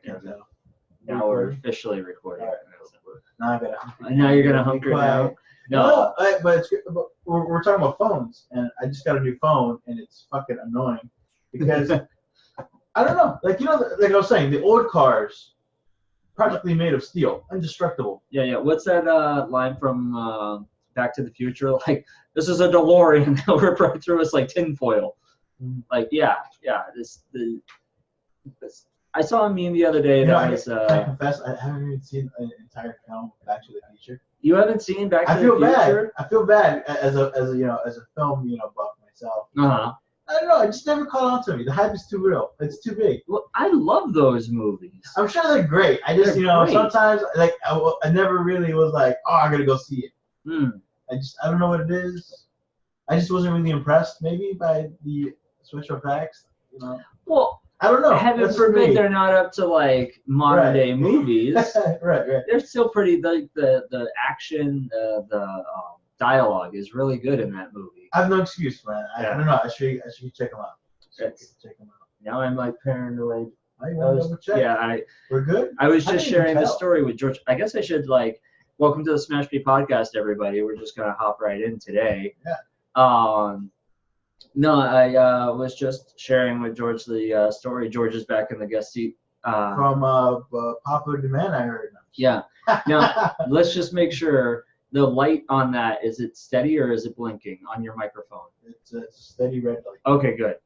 Yeah. Now we're officially recording. Right. Now you're gonna hunker down. No, but it's good. But we're talking about phones, and I just got a new phone, and it's fucking annoying because I don't know. Like like I was saying, the old cars, practically made of steel, indestructible. Yeah. What's that line from Back to the Future? Like, this is a DeLorean that ripped right through us like tinfoil. Like, yeah. I saw a meme the other day that was. I confess, I haven't even seen an entire film Back to the Future. You haven't seen Back to the Future? I feel bad as a film buff myself. I don't know. I just never caught on to me. The hype is too real. It's too big. Well, I love those movies. I'm sure they're great. I just great. Sometimes like I never really was like, oh, I gotta go see it. I don't know what it is. I just wasn't really impressed maybe by the special effects. Well, I don't know. Heaven forbid they're not up to like modern day movies. right. They're still pretty. The action, the dialogue is really good in that movie. I have no excuse, man. I don't know. I should check them out. Check them out. Now I'm like paranoid. Yeah, we're good. I was just sharing this story with George. I guess I should welcome to the SMashby Podcast, everybody. We're just gonna hop right in today. Yeah. No, I was just sharing with George the story. George is back in the guest seat. From popular demand, I heard. Yeah. Now, let's just make sure the light on that, is it steady or is it blinking on your microphone? It's a steady red light. Okay, good.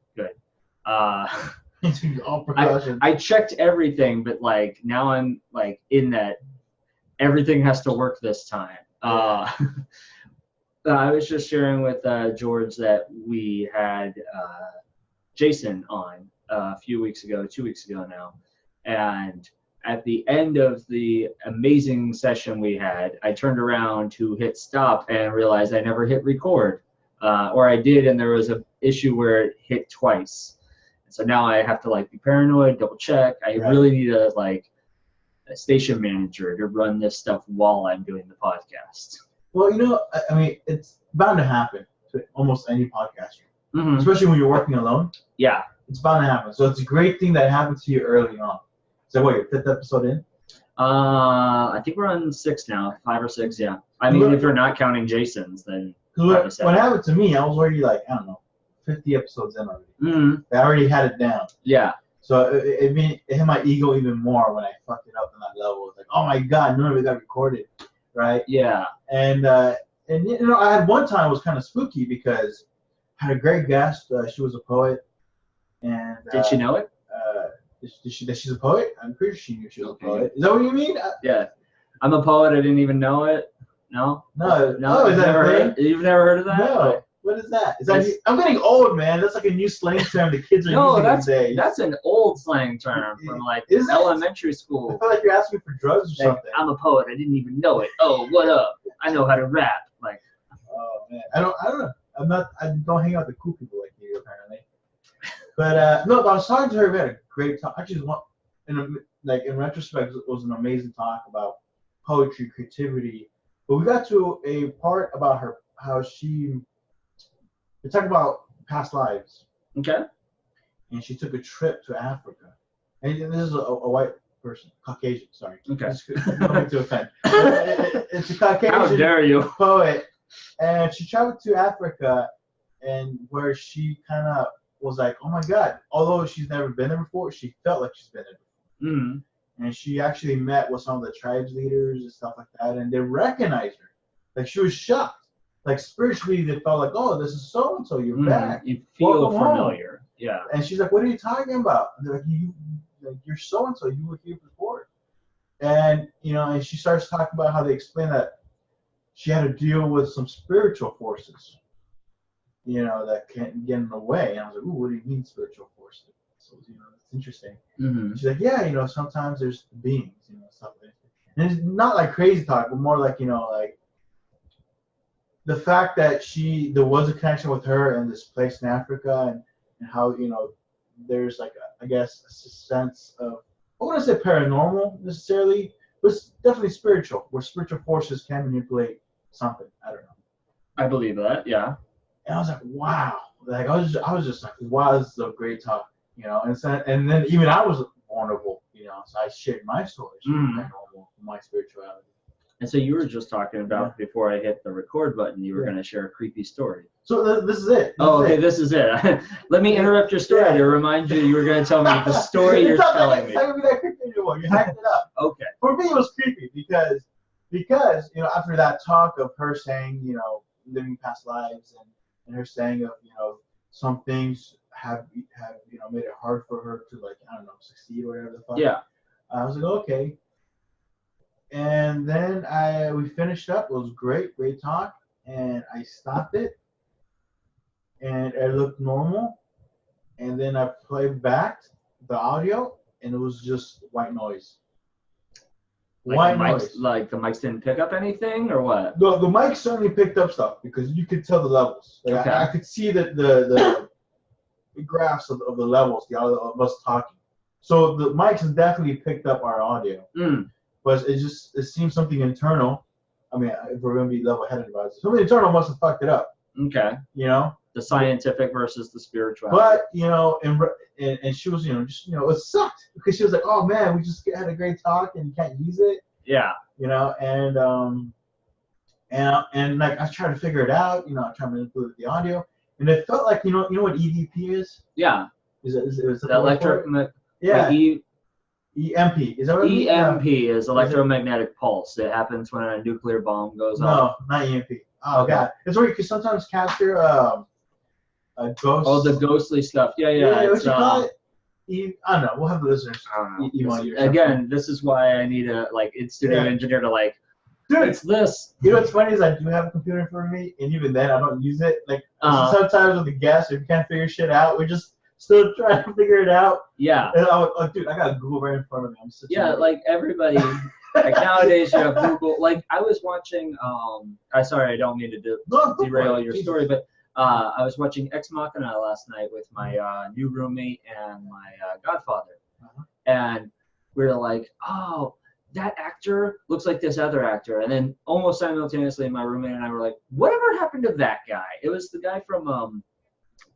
All precautions. I checked everything, but now I'm in that everything has to work this time. I was just sharing with George that we had Jason on a few weeks ago, 2 weeks ago now. And at the end of the amazing session we had, I turned around to hit stop and realized I never hit record. Or I did, and there was an issue where it hit twice. So now I have to be paranoid, double check. I really need a station manager to run this stuff while I'm doing the podcast. Well, I mean, it's bound to happen to almost any podcaster, especially when you're working alone. Yeah. It's bound to happen. So it's a great thing that happened to you early on. So what, your 5th episode in? I think we're on 6 now, 5 or 6, yeah. I mean, if you're not counting Jason's, then. What happened to me, I was already 50 episodes in already. I already had it down. Yeah. So it hit my ego even more when I fucked it up on that level. It's like, oh my God, none of it got recorded. Right? Yeah. And I had one time it was kind of spooky because I had a great guest. She was a poet. And did she know it? She's a poet? I'm pretty sure she knew she was a poet. Is that what you mean? Yeah. I'm a poet. I didn't even know it. No. No. Is that a thing? You've never heard of that? No. What is that? I'm getting old, man. That's like a new slang term the kids are using these days. That's an old slang term from elementary school. I feel like you're asking for drugs or something. I'm a poet. I didn't even know it. Oh, what up? I know how to rap. Oh man, I don't know. I don't hang out with the cool people like you apparently. But no, I was talking to her. We had a great talk. Actually, in retrospect, it was an amazing talk about poetry, creativity. But we got to a part about how we talked about past lives. Okay. And she took a trip to Africa. And this is a white person, Caucasian, sorry. Okay. Don't mean to offend. It's a Caucasian How dare you? Poet. And she traveled to Africa, and where she kind of was like, oh my God, although she's never been there before, she felt like she's been there before. Mm-hmm. And she actually met with some of the tribes leaders and stuff like that, and they recognized her. She was shocked. Spiritually, they felt like, oh, this is so-and-so, you're back. You feel familiar. Home. Yeah. And she's like, what are you talking about? And they're like, you're so-and-so, you were here before. And, and she starts talking about how they explain that she had to deal with some spiritual forces, that can't get in the way. And I was like, ooh, what do you mean spiritual forces? So, it's interesting. Mm-hmm. She's like, yeah, sometimes there's beings, stuff like that. And it's not crazy talk, but more the fact that there was a connection with her and this place in Africa and how, there's I guess a sense of, I wouldn't say paranormal necessarily, but it's definitely spiritual, where spiritual forces can manipulate something. I don't know. I believe that, yeah. And I was like, wow. I was just like, wow, this is a great talk, and then even I was vulnerable, So I shared my stories from paranormal, my spirituality. And so you were just talking about before I hit the record button, you were going to share a creepy story. So this is it. This is it. Let me interrupt your story to remind you were going to tell me the story you're telling me. It's not going to be that creepy anymore. You hyped it up. Okay. For me, it was creepy because after that talk of her saying, living past lives and her saying of, some things have made it hard for her to succeed or whatever the fuck. Yeah. I was like, okay. And then we finished up. It was great talk. And I stopped it. And it looked normal. And then I played back the audio, and it was just white noise. Like the mics didn't pick up anything, or what? The mic certainly picked up stuff because you could tell the levels. Like I could see that the graphs of the levels, the audio of us talking. So the mics definitely picked up our audio. But it seems something internal. I mean, if we're gonna be level-headed about it, something internal must have fucked it up. Okay. The scientific versus the spiritual. But and she was it sucked because she was like, oh man, we just had a great talk and you can't use it. Yeah. And like I was trying to figure it out. I tried to manipulate the audio, and it felt like you know what EVP is? Yeah. Is it the electric? Yeah. EMP. Is that what EMP is electromagnetic pulse. It happens when a nuclear bomb goes off. No, not EMP. Oh God, it's weird because sometimes capture a ghost. Oh, the ghostly stuff. Yeah. What you call it? I don't know. We'll have the listeners. Again, this is why I need a studio engineer to Dude, it's this. You know what's funny is I do have a computer in front of me, and even then I don't use it. Sometimes with the guests, if you can't figure shit out, we just still trying to figure it out. Yeah. And dude, I got Google right in front of me. I'm sitting everybody. Nowadays you have Google. I was watching. Sorry, I don't mean to derail your story, but I was watching Ex Machina last night with my new roommate and my godfather, and we were like, oh, that actor looks like this other actor, and then almost simultaneously, my roommate and I were like, whatever happened to that guy? It was the guy from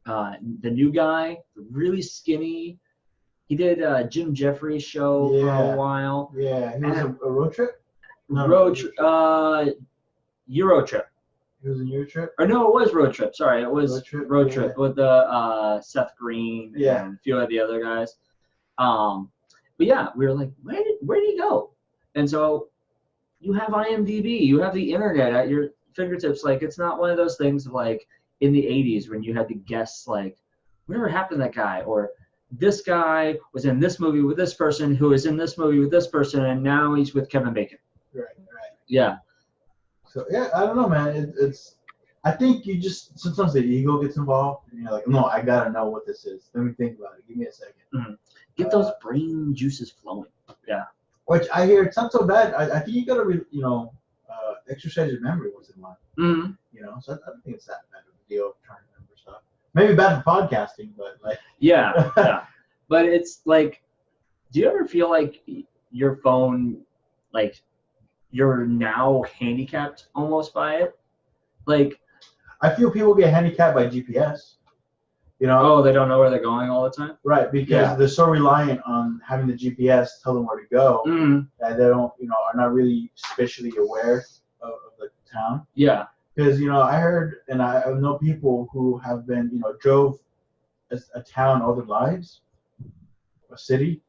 the new guy, really skinny. He did Jim Jeffries' show for a while. Yeah, he was a road trip? Euro Trip. It was a Euro Trip? Or no, it was Road Trip. Sorry, it was Road Trip with the Seth Green and a few of the other guys. But yeah, we were like, where did he go? And so you have IMDb, you have the internet at your fingertips. It's not one of those things of in the 80s when you had to guess whatever happened to that guy, or this guy was in this movie with this person who is in this movie with this person, and now he's with Kevin Bacon. Right. Yeah. So I don't know, man. I think you just sometimes the ego gets involved, and you're like, no, I gotta know what this is. Let me think about it. Give me a second. Mm-hmm. Get those brain juices flowing. Yeah. Which I hear it's not so bad. I think you gotta exercise your memory once in a while. Mm-hmm. So I don't think it's that bad of a deal trying to remember stuff. Maybe bad for podcasting, but yeah. But it's do you ever feel like your phone, you're now handicapped almost by it? I feel people get handicapped by GPS. Oh, they don't know where they're going all the time? Right, because they're so reliant on having the GPS tell them where to go that they don't, are not really spatially aware of the town. Yeah. Because, I heard, and I know people who have been, drove a town all their lives, a city.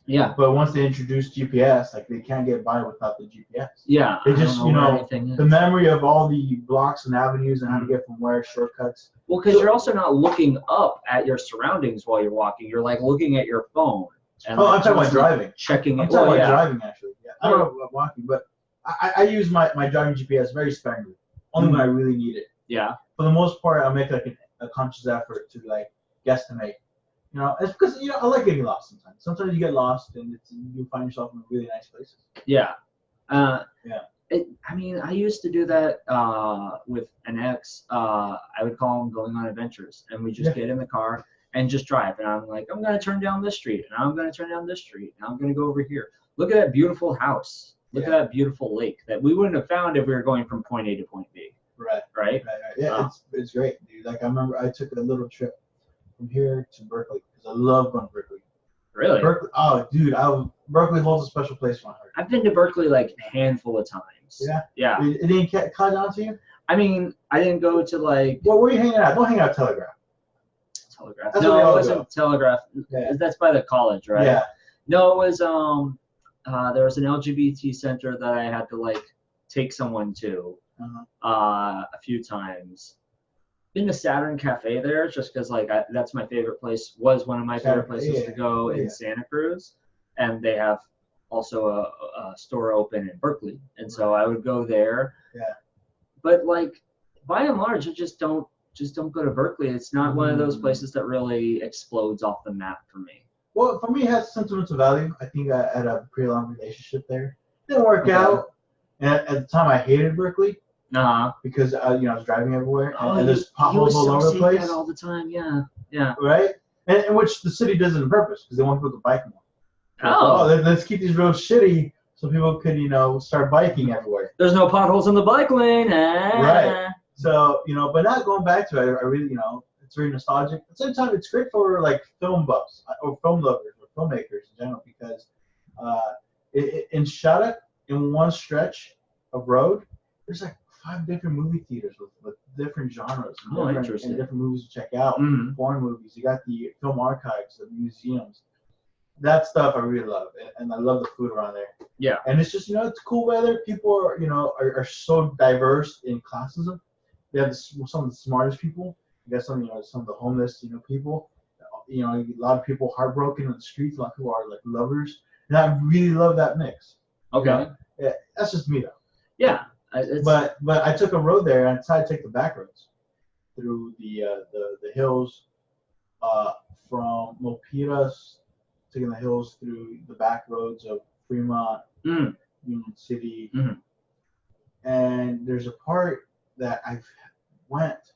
Yeah. But once they introduce GPS, they can't get by without the GPS. Yeah. They just, the memory of all the blocks and avenues and how to get from where, shortcuts. Well, because you're also not looking up at your surroundings while you're walking. You're looking at your phone. And I'm talking about driving. Checking it. I'm talking about driving, actually. Yeah. I don't know about walking, but I use my driving GPS very sparingly. Only when I really need it. Yeah. For the most part, I'll make a conscious effort to guesstimate. It's because I like getting lost sometimes. Sometimes you get lost and you find yourself in really nice places. Yeah. I used to do that with an ex. I would call him going on adventures, and we just get in the car and just drive. And I'm like, I'm gonna turn down this street, and I'm gonna turn down this street, and I'm gonna go over here. Look at that beautiful house. Look at that beautiful lake that we wouldn't have found if we were going from point A to point B. Right. Yeah, it's great, dude. I remember I took a little trip from here to Berkeley because I love going to Berkeley. Really? Berkeley. Oh, dude, Berkeley holds a special place in my heart. I've been to Berkeley like a handful of times. Yeah. Yeah. It didn't cut down to you? I mean, I didn't go to like. Well, where are you hanging out? Don't hang out at Telegraph. Telegraph. That's where we No, it all wasn't Telegraph. Yeah. That's by the college, right? Yeah. No, it was there was an LGBT center that I had to like take someone to a few times. Been to Saturn Cafe there just because like that's my favorite place. Was one of my favorite places to go in Santa Cruz, and they have also a store open in Berkeley, and so I would go there. Yeah. But like by and large, I just don't go to Berkeley. It's not one of those places that really explodes off the map for me. Well, for me, it has sentimental value. I think I had a pretty long relationship there. Didn't work out. And at the time, I hated Berkeley. Because I was driving everywhere, and there's potholes all over the place. That all the time, yeah. Right, and which the city does it on purpose because they want people to bike more. Let's keep these roads shitty so people could start biking everywhere. There's no potholes in the bike lane. Right. So but not going back to it, I really it's very nostalgic. At the same time, it's great for like film buffs or film lovers or filmmakers in general because in Shattuck, in one stretch of road, there's like 5 different movie theaters with different genres and different movies to check out. Foreign movies. You got the film archives, the museums. That stuff I really love, and I love the food around there. Yeah. And it's just it's cool weather. People are so diverse in classism. They have some of the smartest people. You got some of the homeless people. A lot of people heartbroken on the streets. A lot of people are like lovers, and I really love that mix. Okay. Yeah, that's just me though. Yeah. But I took a road there and I decided to take the back roads through the hills from Milpitas, taking the hills through the back roads of Fremont, Union City, and there's a part that I went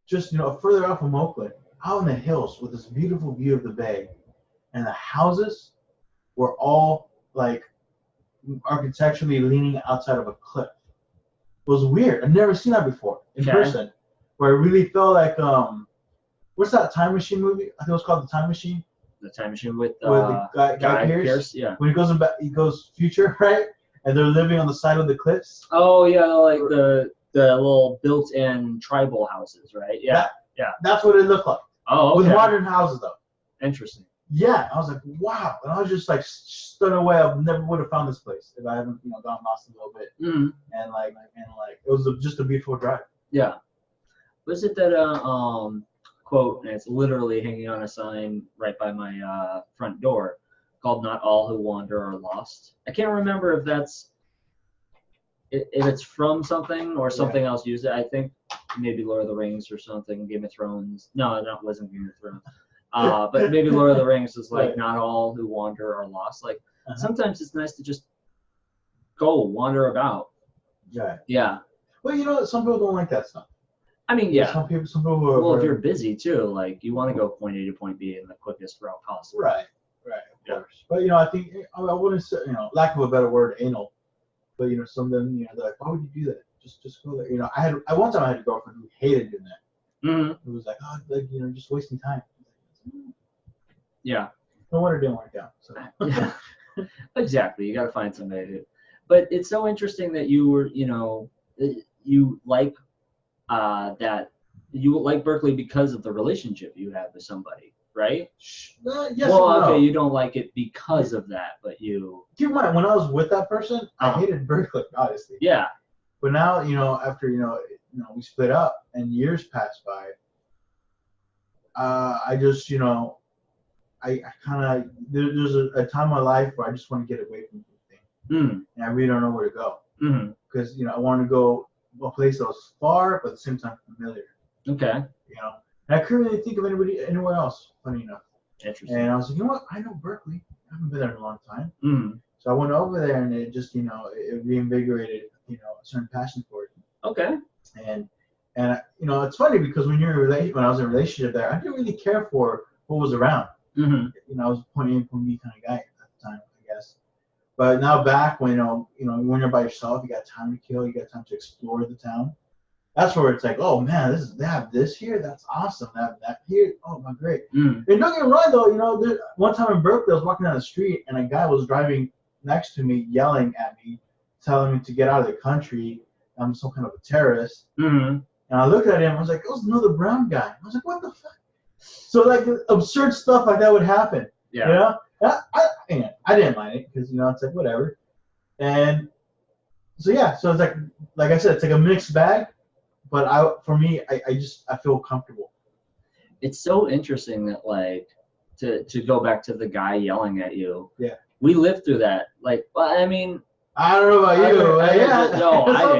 just further out from Oakland, out in the hills with this beautiful view of the bay, and the houses were all like architecturally leaning outside of a cliff. It was weird. I've never seen that before in person. Where it really felt like what's that time machine movie? I think it was called The Time Machine. The Time Machine with the Guy Pearce. Yeah. When he goes future, right? And they're living on the side of the cliffs. Oh yeah, like the little built-in tribal houses, right? Yeah. That's what it looked like. Oh, okay. With modern houses though. Interesting. Yeah, I was like, wow, and I was just like stunned away. I never would have found this place if I hadn't, gone lost a little bit. And like, it was just a beautiful drive. Yeah. Was it that quote? And it's literally hanging on a sign right by my front door, called "Not all who wander are lost." I can't remember if it's from something or something else used it. I think maybe Lord of the Rings or something. Game of Thrones. No, that wasn't Game of Thrones. But maybe Lord of the Rings is like not all who wander are lost. Like sometimes it's nice to just go wander about. Yeah. Yeah. Well, some people don't like that stuff. I mean, yeah. Some people are. Well, if you're busy too, like you want to go point A to point B in the quickest route possible. Right. Of course. But I think I wouldn't say lack of a better word, anal. But some of them, they're like, why would you do that? Just go there. I one time I had a girlfriend who hated doing that. It was like, just wasting time. Yeah. No wonder it didn't work out. So. Yeah. Exactly. You got to find somebody to. But it's so interesting that you were, you like that you like Berkeley because of the relationship you have with somebody, right? Yes. Well, okay, you don't like it because of that, but you. Keep in mind, when I was with that person, I hated Berkeley, obviously. Yeah. But now, after we split up and years passed by. I just, I kind of, there's a time in my life where I just want to get away from everything. And I really don't know where to go. Because, I want to go a place that was far, but at the same time familiar. Okay. And I couldn't really think of anybody anywhere else, funny enough. Interesting. And I was like, what? I know Berkeley. I haven't been there in a long time. So I went over there and it just, it reinvigorated, a certain passion for it. Okay. And it's funny because when I was in a relationship there, I didn't really care for what was around. I was a point A, point B kind of guy at the time, I guess. But now back when when you're by yourself, you got time to kill, you got time to explore the town. That's where it's like, oh man, they have this here, that's awesome. That here, oh my great. Mm. And don't get me wrong though, one time in Berkeley, I was walking down the street and a guy was driving next to me, yelling at me, telling me to get out of the country. I'm some kind of a terrorist. Mm-hmm. And I looked at him, I was like, it was another brown guy. I was like, what the fuck? So like absurd stuff like that would happen. Yeah. I didn't mind it because it's like whatever. And so so it's like I said, it's like a mixed bag. But for me, I feel comfortable. It's so interesting that like to go back to the guy yelling at you. Yeah. We lived through that. Like, well, I mean, I don't know about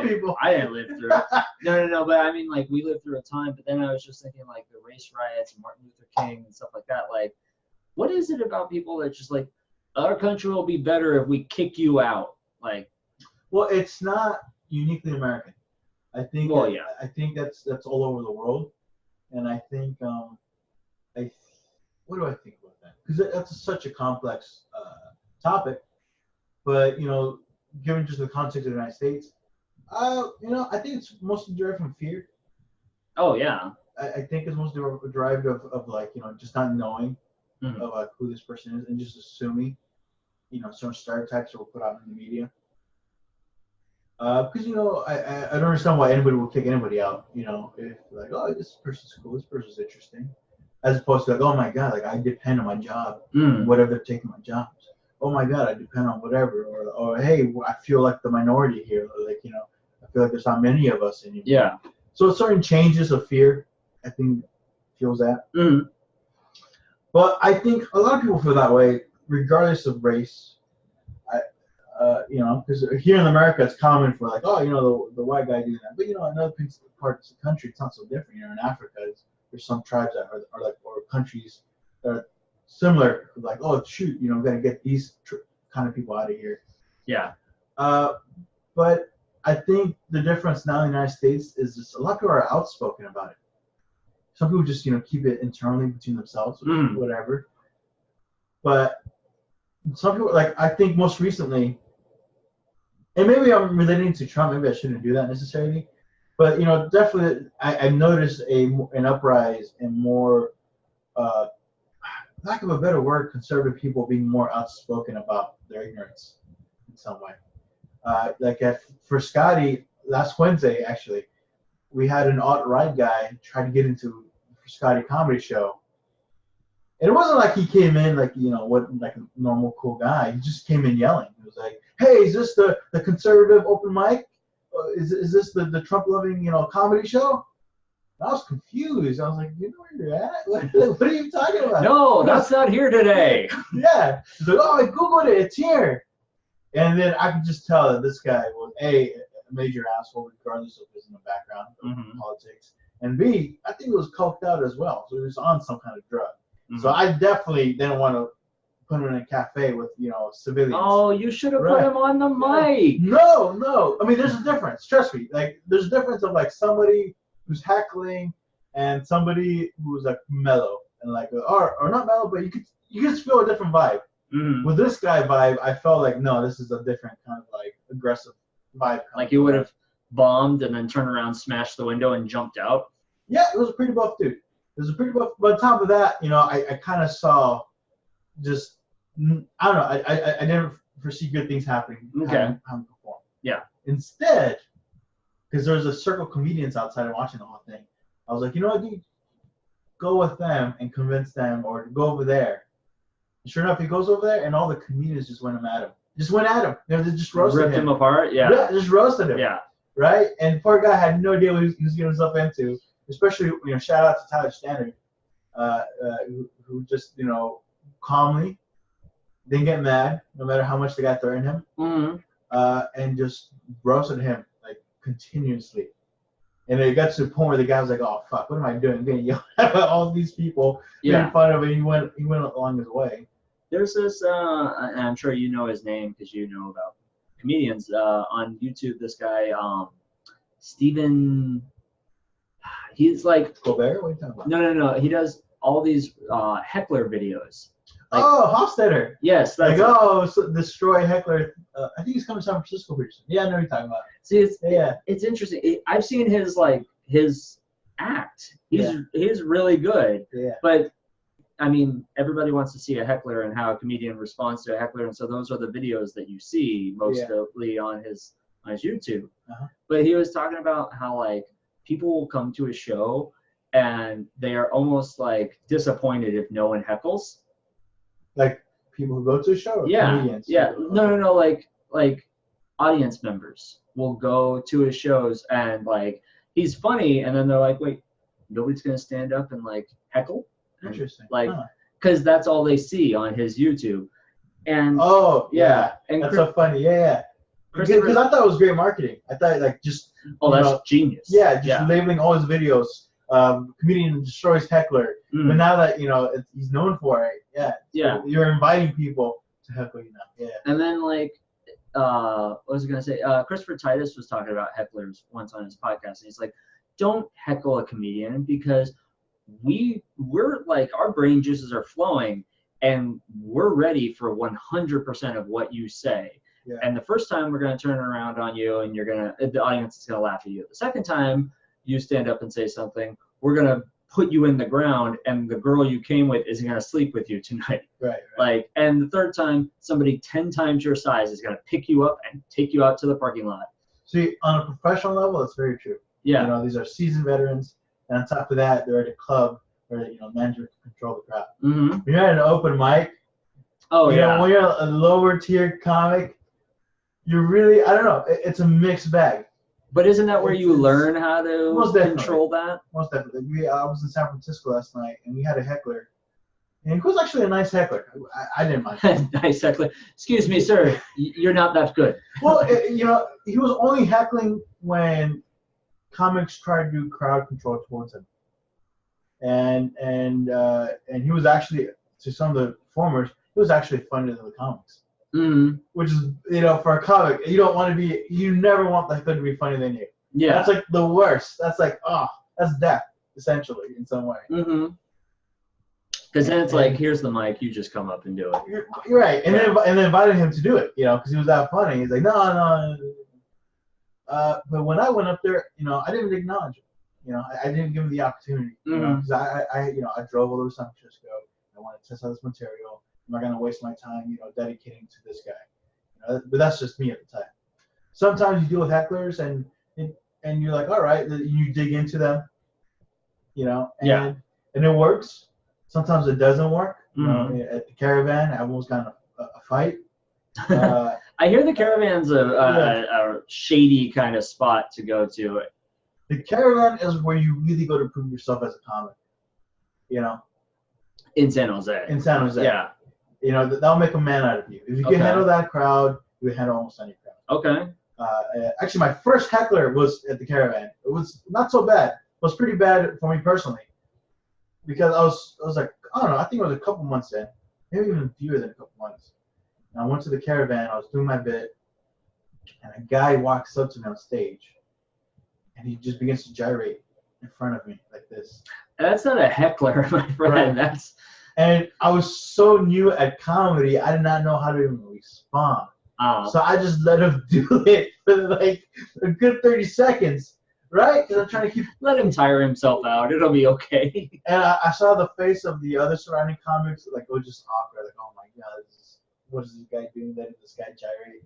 you. I didn't live through it. No. But I mean, like, we lived through a time. But then I was just thinking, like, the race riots and Martin Luther King and stuff like that. Like, what is it about people that just like, our country will be better if we kick you out? Like, well, it's not uniquely American. I think. Well, yeah. I think that's all over the world, and I think what do I think about that? Because that's such a complex topic. But given just the context of the United States, I think it's mostly derived from fear. Oh yeah. I think it's mostly derived of like just not knowing Mm-hmm. of like who this person is and just assuming certain stereotypes that were put out in the media. Because I don't understand why anybody would kick anybody out. If like, oh, this person's cool, this person's interesting, as opposed to like, oh my god, like I depend on my job, whatever they're taking my jobs. Oh my god, I depend on whatever, or hey, I feel like the minority here, or like I feel like there's not many of us anymore. Yeah. So certain changes of fear, I think, feels that. Mm. But I think a lot of people feel that way, regardless of race. Because here in America, it's common for like, oh, the white guy doing that. But in other parts of the country, it's not so different. In Africa, there's some tribes that are like, or countries that are similar. Like, oh shoot, we got to get these kind of people out of here. Yeah. But I think the difference now in the United States is just a lot of people are outspoken about it. Some people just keep it internally between themselves, whatever. But some people, like, I think most recently, and maybe I'm relating to Trump, maybe I shouldn't do that necessarily, but definitely I noticed an uprise in more, lack of a better word, conservative people being more outspoken about their ignorance in some way. For Scotty, last Wednesday actually, we had an alt-right guy try to get into the Scotty comedy show. And it wasn't like he came in like like a normal cool guy. He just came in yelling. He was like, "Hey, is this the conservative open mic? Is this the Trump loving comedy show?" And I was confused. I was like, "You know where you're at? What are you talking about?" No, that's not here today. Yeah. He's like, "Oh, I googled it. It's here." And then I could just tell that this guy was a major asshole, regardless of his background of politics, and B, I think he was coked out as well. So he was on some kind of drug. So I definitely didn't want to put him in a cafe with, civilians. Oh, you should have put him on the mic. No. I mean, there's a difference. Trust me. Like, there's a difference of like somebody who's heckling and somebody who's like mellow and like, or not mellow, but you could just feel a different vibe. Mm-hmm. With this guy vibe, I felt like, no, this is a different kind of like aggressive vibe. Like you would have bombed and then turned around, smashed the window, and jumped out. Yeah, it was a pretty buff dude. But on top of that, I kind of saw just, I don't know, I didn't foresee good things happening. Okay. Having perform. Yeah. Instead, because there was a circle of comedians outside and watching the whole thing, I was like, you know what, dude, go with them and convince them, or go over there. And sure enough, he goes over there, and all the comedians just went at him. They just roasted him. Ripped him apart. Yeah. Yeah, just roasted him. Yeah. Right? And poor guy had no idea what he was getting himself into. Especially, shout out to Tyler Standard, who just, calmly didn't get mad, no matter how much the guy threatened him, and just roasted him like continuously. And it got to the point where the guy was like, "Oh fuck, what am I doing? I'm getting yelled at by all these people, making fun of it." He went along his way. There's this, and I'm sure you know his name because you know about comedians on YouTube. This guy, Steven. He's like Colbert? What are you talking about? No. He does all these heckler videos. Like, Hofstetter. Yes, that's like so destroy heckler. I think he's coming to San Francisco pretty soon. Yeah, I know what you're talking about. See, it's interesting. I've seen his act. He's really good. Yeah. But I mean, everybody wants to see a heckler and how a comedian responds to a heckler, and so those are the videos that you see mostly on his YouTube. Uh-huh. But he was talking about how like people will come to a show and they are almost like disappointed if no one heckles. Like people who go to a show or comedians? Yeah. No. Like audience members will go to his shows and like he's funny, and then they're like, wait, nobody's gonna stand up and like heckle? Interesting. Like, because that's all they see on his YouTube. And and that's so funny. Yeah. Because I thought it was great marketing. I thought like just that's genius. Yeah, just labeling all his videos. Comedian destroys heckler. But now that he's known for it, you're inviting people to heckle you now. Yeah. And then like, what was I gonna say? Christopher Titus was talking about hecklers once on his podcast, and he's like, don't heckle a comedian because we're like our brain juices are flowing and we're ready for 100% of what you say. Yeah. And the first time we're going to turn it around on you and the audience is going to laugh at you. The second time you stand up and say something, we're going to put you in the ground and the girl you came with isn't going to sleep with you tonight. Right. Like, and the third time somebody 10 times your size is going to pick you up and take you out to the parking lot. See, on a professional level, it's very true. Yeah. These are seasoned veterans. And on top of that, they're at a club where management can control the crowd. Mm-hmm. When you're at an open mic, when you're a lower tier comic, you're really, I don't know, it's a mixed bag. But isn't that where you learn how to control that? Most definitely. I was in San Francisco last night, and we had a heckler. And he was actually a nice heckler. I didn't mind. Nice heckler. Excuse me, sir. You're not that good. Well, he was only heckling when comics try to do crowd control towards him, and he was actually, to some of the performers, he was actually funnier than the comics. Mm-hmm. Which is, for a comic, you never want the heckler to be funnier than you. Yeah. That's like the worst. That's like, that's death, essentially, in some way. Mm-hmm. Because then it's like, here's the mic, you just come up and do it. You're right, and then invited him to do it, because he was that funny. He's like, no. But when I went up there, I didn't acknowledge him. I didn't give him the opportunity. Because I drove all over San Francisco. I wanted to test out this material. I'm not gonna waste my time, dedicating to this guy. But that's just me at the time. Sometimes you deal with hecklers, and you're like, all right, you dig into them, and it works. Sometimes it doesn't work. At the Caravan, I almost got a fight. I hear the Caravan's a shady kind of spot to go to. The Caravan is where you really go to prove yourself as a comic. In San Jose. In San Jose. Yeah. That'll make a man out of you. If you can handle that crowd, you can handle almost any crowd. Okay. Actually, my first heckler was at the Caravan. It was not so bad. It was pretty bad for me personally, because I was like, I don't know, I think it was a couple months in, maybe even fewer than a couple months. And I went to the Caravan. I was doing my bit, and a guy walks up to me on stage, and he just begins to gyrate in front of me like this. That's not a heckler, my friend. Right. And I was so new at comedy, I did not know how to even respond. So I just let him do it for like a good 30 seconds, right? Because I'm trying to let him tire himself out. It'll be okay. And I saw the face of the other surrounding comics, like it was just awkward. Like, oh my God, what is this guy doing? Letting this guy gyrate.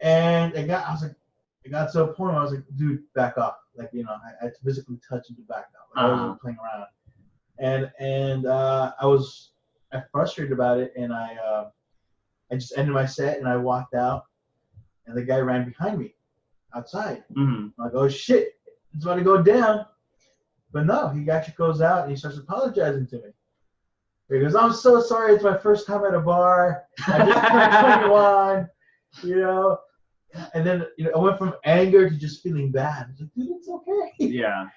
And it got to a point where I was like, dude, back off. Like, I had to physically touch him to back off. Like, I wasn't playing around. And I was frustrated about it, and I just ended my set and I walked out, and the guy ran behind me outside. Mm-hmm. I'm like, oh shit, it's about to go down. But no, he actually goes out and he starts apologizing to me. He goes, I'm so sorry, it's my first time at a bar. I just turned 21, And then I went from anger to just feeling bad. I was like, dude, it's okay. Yeah.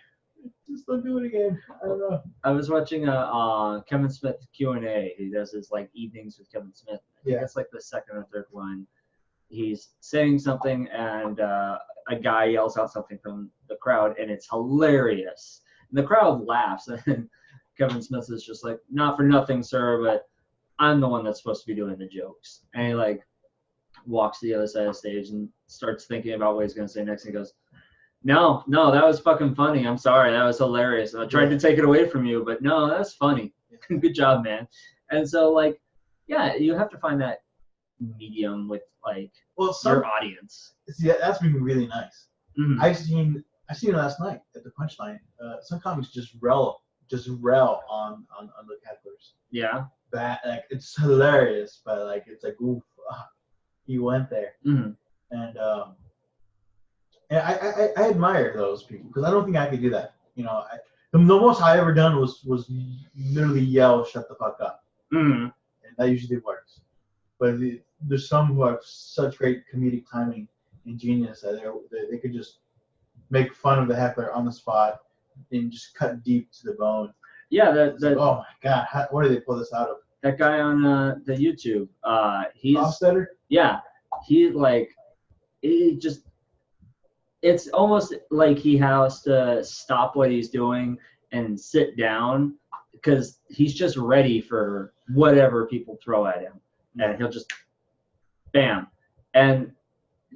Just don't do it again. I don't know. I was watching a Kevin Smith Q&A. He does his evenings with Kevin Smith. I think it's like the second or third one. He's saying something, and a guy yells out something from the crowd, and it's hilarious. And the crowd laughs, and Kevin Smith is just like, not for nothing, sir, but I'm the one that's supposed to be doing the jokes. And he like walks to the other side of the stage and starts thinking about what he's going to say next. And he goes, no, that was fucking funny. I'm sorry. That was hilarious. I tried to take it away from you, but no, that's funny. Good job, man. And so like, yeah, you have to find that medium with like your audience. See, that's been really nice. Mm-hmm. I seen it last night at the Punchline. Some comics just rail on the hecklers. Yeah. That like it's hilarious, but like it's like oof, he went there. Mm-hmm. And I admire those people because I don't think I could do that. You know, the most I ever done was literally yell, "Shut the fuck up," and that usually works. But there's some who have such great comedic timing and genius that they could just make fun of the heckler on the spot and just cut deep to the bone. Yeah, like, oh my god, where did they pull this out of? That guy on the YouTube, he's Hofstetter? Yeah, he like it's almost like he has to stop what he's doing and sit down because he's just ready for whatever people throw at him, and he'll just bam. And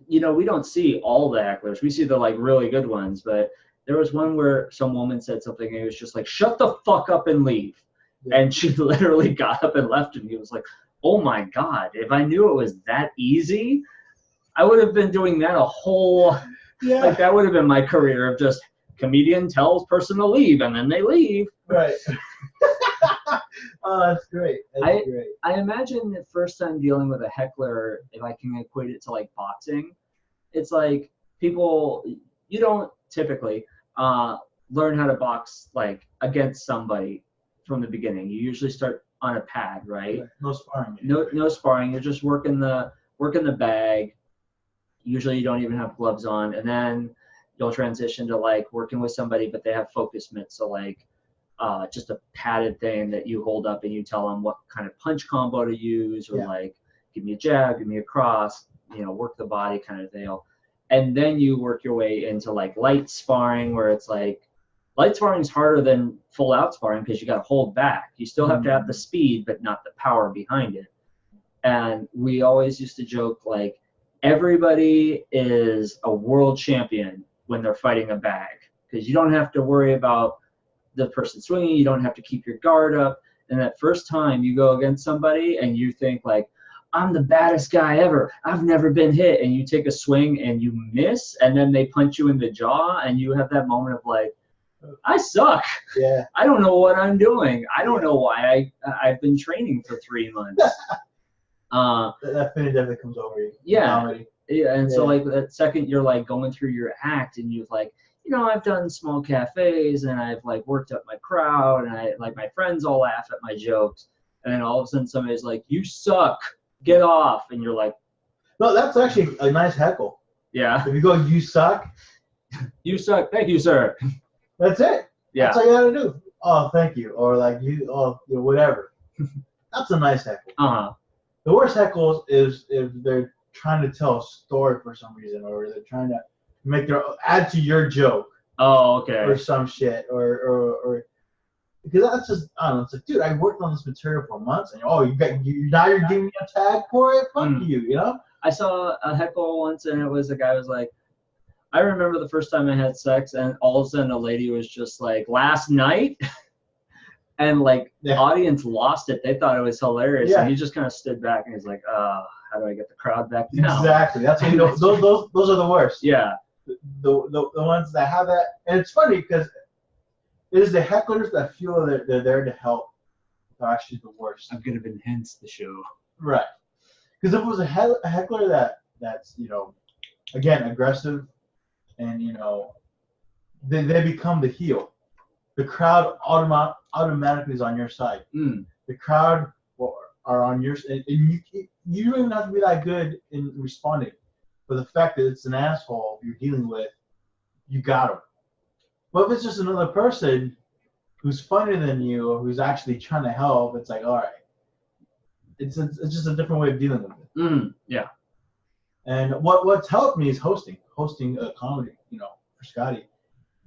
you know, we don't see all the hecklers. We see the like really good ones, but there was one where some woman said something and he was just like, "Shut the fuck up and leave." Yeah. And she literally got up and left, and he was like, "Oh my god, if I knew it was that easy, I would have been doing that a whole like that would have been my career of just comedian tells person to leave and then they leave." Right. Oh, that's great. That's great. I imagine the first time dealing with a heckler, if I can equate it to like boxing, it's like people, you don't typically learn how to box like against somebody from the beginning. You usually start on a pad, right? No sparring. No sparring. You're just working the bag. Usually you don't even have gloves on, and then you'll transition to like working with somebody, but they have focus mitts, so like just a padded thing that you hold up and you tell them what kind of punch combo to use, or like give me a jab, give me a cross, you know, work the body kind of deal. And then you work your way into like light sparring, where it's like light sparring is harder than full out sparring because you got to hold back. You still have to have the speed, but not the power behind it. And we always used to joke like everybody is a world champion when they're fighting a bag, because you don't have to worry about the person swinging. You don't have to keep your guard up. And that first time you go against somebody and you think like, I'm the baddest guy ever, I've never been hit, and you take a swing and you miss, and then they punch you in the jaw, and you have that moment of like, I suck. Yeah. I don't know what I'm doing. I don't know why I've been training for 3 months. That feeling definitely comes over you. Yeah. Comedy. Yeah. And so like that second you're like going through your act, and you've like, you know, I've done small cafes and I've like worked up my crowd, and I like my friends all laugh at my jokes, and then all of a sudden somebody's like, you suck, get off, and you're like, no, that's actually a nice heckle. Yeah. If you go, you suck. You suck. Thank you, sir. That's it. Yeah. That's all you gotta do. Oh, thank you, or like you, oh, you know, whatever. That's a nice heckle. The worst heckles is if they're trying to tell a story for some reason, or they're trying to add to your joke. Oh, okay. Or some shit, or because that's just, I don't know. It's like, dude, I worked on this material for months, and now you're giving me a tag for it. Fuck you, you know. I saw a heckle once, and it was a guy was like, I remember the first time I had sex, and all of a sudden a lady was just like, last night, and like the audience lost it. They thought it was hilarious, and he just kind of stood back and he's like, how do I get the crowd back now? Exactly. That's what those are the worst. Yeah. The ones that have that, and it's funny because it is the hecklers that feel they're there to help that are actually the worst. I'm gonna enhance the show. Right. Because if it was a heckler that's, you know, again, aggressive, and, you know, they become the heel. The crowd automatically is on your side. The crowd are on your side. And you don't even have to be that good in responding. But the fact that it's an asshole you're dealing with, you got him. But if it's just another person who's funnier than you, or who's actually trying to help, it's like, all right. It's just a different way of dealing with it. Yeah. And what's helped me is hosting a comedy, you know, for Scotty.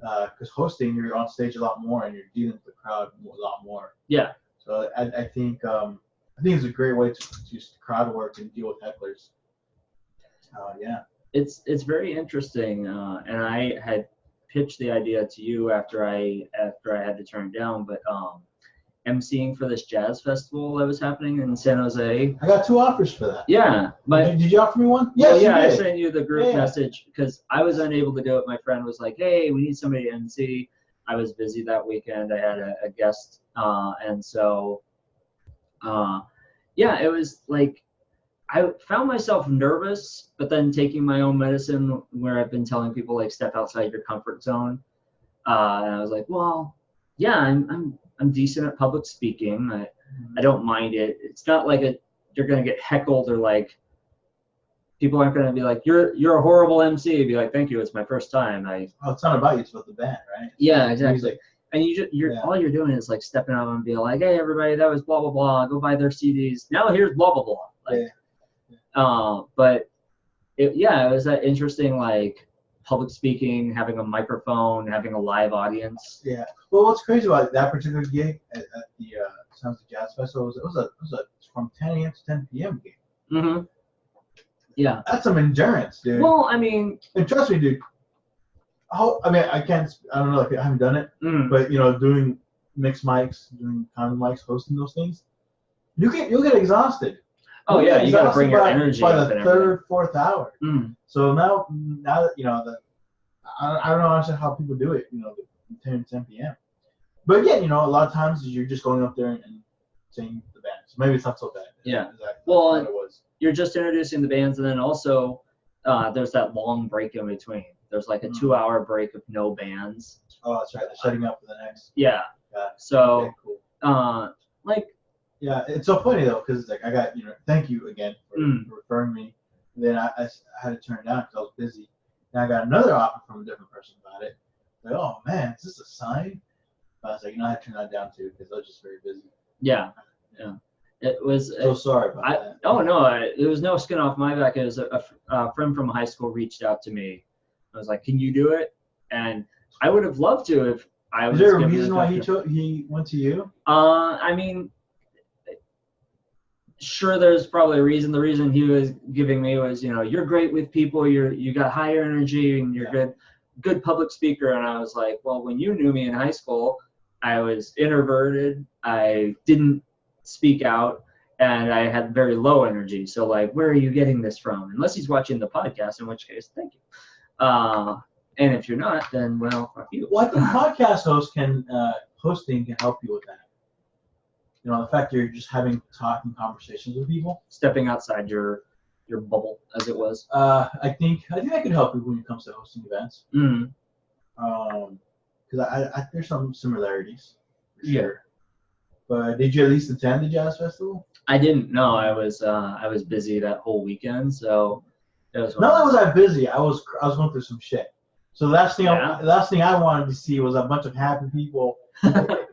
because hosting, you're on stage a lot more and you're dealing with the crowd a lot more. Yeah. So I think it's a great way to use crowd work and deal with hecklers. Yeah. It's very interesting, and I had pitched the idea to you after I had to turn it down, but emceeing for this jazz festival that was happening in San Jose. I got 2 offers for that. Yeah, but did you offer me one? Yes, well, yeah, you I did. sent you the group message because I was unable to do it. My friend was like, "Hey, we need somebody to MC." I was busy that weekend. I had a guest, and so, yeah, it was like I found myself nervous, but then taking my own medicine, where I've been telling people like step outside your comfort zone, and I was like, well, yeah, I'm decent at public speaking. I don't mind it. It's not like you're gonna get heckled or like people aren't gonna be like you're a horrible MC. You'd be like, thank you, it's my first time. It's not about you, it's about the band, right? Yeah, exactly. Music. And all you're doing is like stepping up and being like, hey everybody, that was blah blah blah. Go buy their CDs. Now here's blah blah blah. Like, but it was that interesting like public speaking, having a microphone, having a live audience. Yeah. Well, what's crazy about that particular gig at the Sounds of Jazz Festival was it was a from 10 a.m. to 10 p.m. gig. Mm-hmm. Yeah. That's some endurance, dude. Well, I mean, and trust me, dude. I don't know, like I haven't done it, but doing mixed mics, doing common mics, hosting those things, you'll get exhausted. Oh yeah, you got to bring your energy by up the and third, fourth hour. So now that I don't know honestly how people do it, 10 p.m. But again, a lot of times you're just going up there and saying the band. So maybe it's not so bad. Yeah. Exactly. Well, it was. You're just introducing the bands, and then also there's that long break in between. There's like a 2-hour break of no bands. Oh, that's right. They're setting up for the next. Yeah. So, okay, cool. Yeah, it's so funny though, because like I got thank you again for referring me. And then I had to turn it down because I was busy. And I got another offer from a different person about it. Like, oh man, is this a sign? But I was like, I had to turn that down too because I was just very busy. Yeah. Yeah. It was. So sorry about that. Oh no, there was no skin off my back. It was a friend from high school reached out to me. I was like, can you do it? And I would have loved to if I was. Is there a reason why he went to you? I mean, sure, there's probably a reason. The reason he was giving me was, you're great with people. You got higher energy and you're good public speaker. And I was like, well, when you knew me in high school, I was introverted. I didn't speak out, and I had very low energy. So like, where are you getting this from? Unless he's watching the podcast, in which case, thank you. And if you're not, then well, fuck you. Well, I think hosting can help you with that. The fact you're just talking conversations with people. Stepping outside your bubble, as it was. I think that could help you when it comes to hosting events. Because there's some similarities. For sure. But did you at least attend the Jazz Festival? I didn't. No, I was busy that whole weekend, so it was. Not only was I busy, I was going through some shit. So the last thing I wanted to see was a bunch of happy people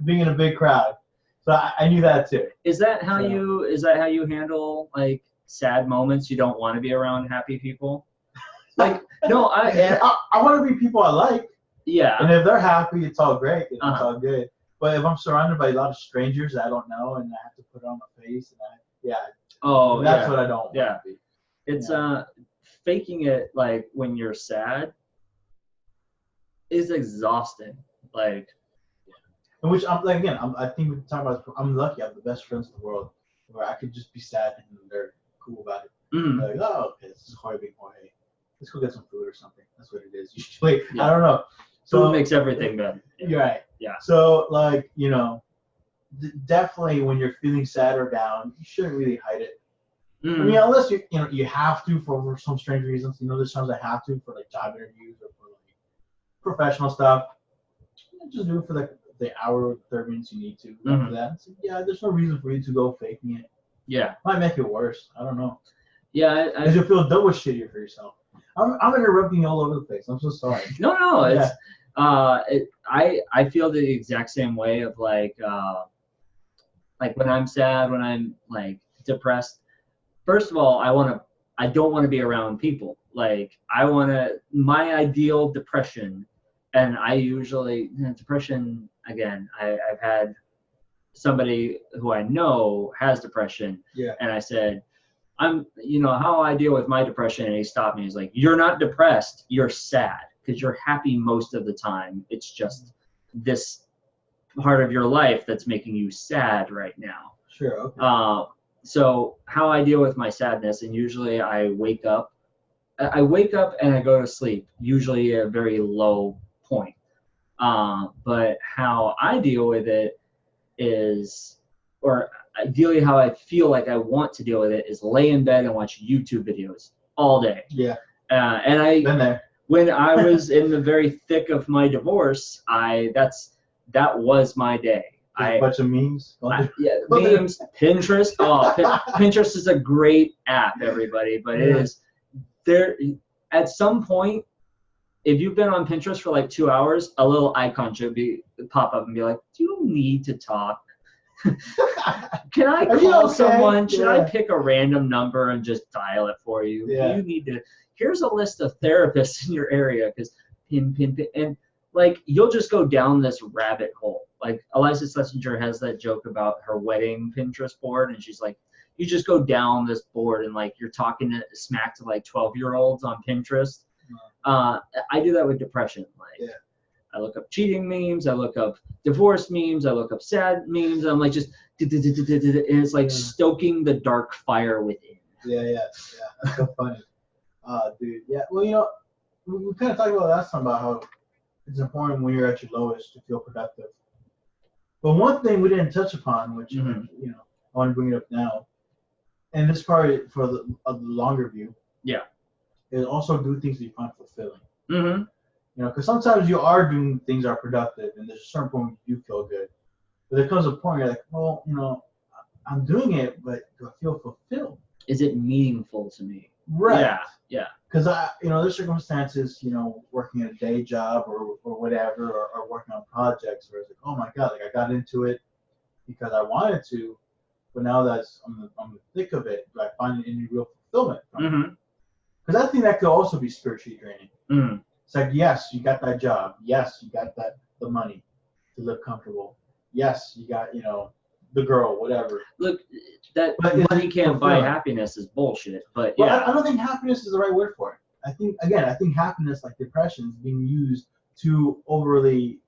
being in a big crowd. So I knew that too. Is that how you handle like sad moments? You don't want to be around happy people? Like no, I want to be people I like. Yeah. And if they're happy, it's all great. It's all good. But if I'm surrounded by a lot of strangers that I don't know and I have to put on my face that's what I don't want to be. It's faking it like when you're sad is exhausting. Like, and which I think we talk about. I'm lucky. I have the best friends in the world, where I could just be sad and they're cool about it. Like, oh, okay, this is Jorge. Let's go get some food or something. That's what it is usually. Yeah. I don't know. So food makes everything better. You're right. Yeah. So like definitely when you're feeling sad or down, you shouldn't really hide it. I mean, unless you have to for some strange reasons. There's times I have to for like job interviews or for like professional stuff. Just do it for like the hour or 30 minutes you need to. After that, so, there's no reason for you to go faking it. Yeah. Might make it worse. I don't know. Yeah. Because you'll feel double shittier for yourself. I'm interrupting you all over the place. I'm so sorry. No. It's I feel the exact same way of like when I'm sad, when I'm like depressed. First of all, I don't want to be around people. Like my ideal depression And I usually, depression, again, I've had somebody who I know has depression. Yeah. And I said, how I deal with my depression. And he stopped me. He's like, you're not depressed. You're sad because you're happy most of the time. It's just this part of your life that's making you sad right now. Sure. Okay. So how I deal with my sadness, and usually I wake up and I go to sleep, usually at a very low point. But how I deal with it is, or ideally how I feel like I want to deal with it, is lay in bed and watch YouTube videos all day. Yeah. And Been there. When I was in the very thick of my divorce, that was my day. A bunch of memes. Memes, Pinterest. Oh, Pinterest is a great app, everybody, but it is there. At some point, if you've been on Pinterest for like 2 hours, a little icon should pop up and be like, "Do you need to talk? Can I call someone? Should I pick a random number and just dial it for you? Yeah. You need to. Here's a list of therapists in your area because pin, and like you'll just go down this rabbit hole. Like Eliza Schlesinger has that joke about her wedding Pinterest board, and she's like, you just go down this board and like you're talking smack to like 12-year-olds on Pinterest. I do that with depression. Like I look up cheating memes, I look up divorce memes, I look up sad memes. I'm like just and it's like stoking the dark fire within. Yeah. That's so funny. Dude. Yeah. Well, we kind of talked about last time about how it's important when you're at your lowest to feel productive. But one thing we didn't touch upon, which I want to bring it up now, and this part for the longer view, is also do things that you find fulfilling. Mm-hmm. Because sometimes you are doing things that are productive, and there's a certain point you do feel good. But there comes a point you're like, well, I'm doing it, but do I feel fulfilled? Is it meaningful to me? Right. Yeah. Because there's circumstances, working a day job or whatever, or working on projects where it's like, oh my God, like I got into it because I wanted to, but now that's I'm the thick of it, do I find any real fulfillment from it? Because I think that could also be spiritually draining. Mm-hmm. It's like, yes, you got that job. Yes, you got the money to live comfortable. Yes, you got, the girl, whatever. Look, that money can't buy happiness is bullshit. But I don't think happiness is the right word for it. I think happiness, like depression, is being used too overly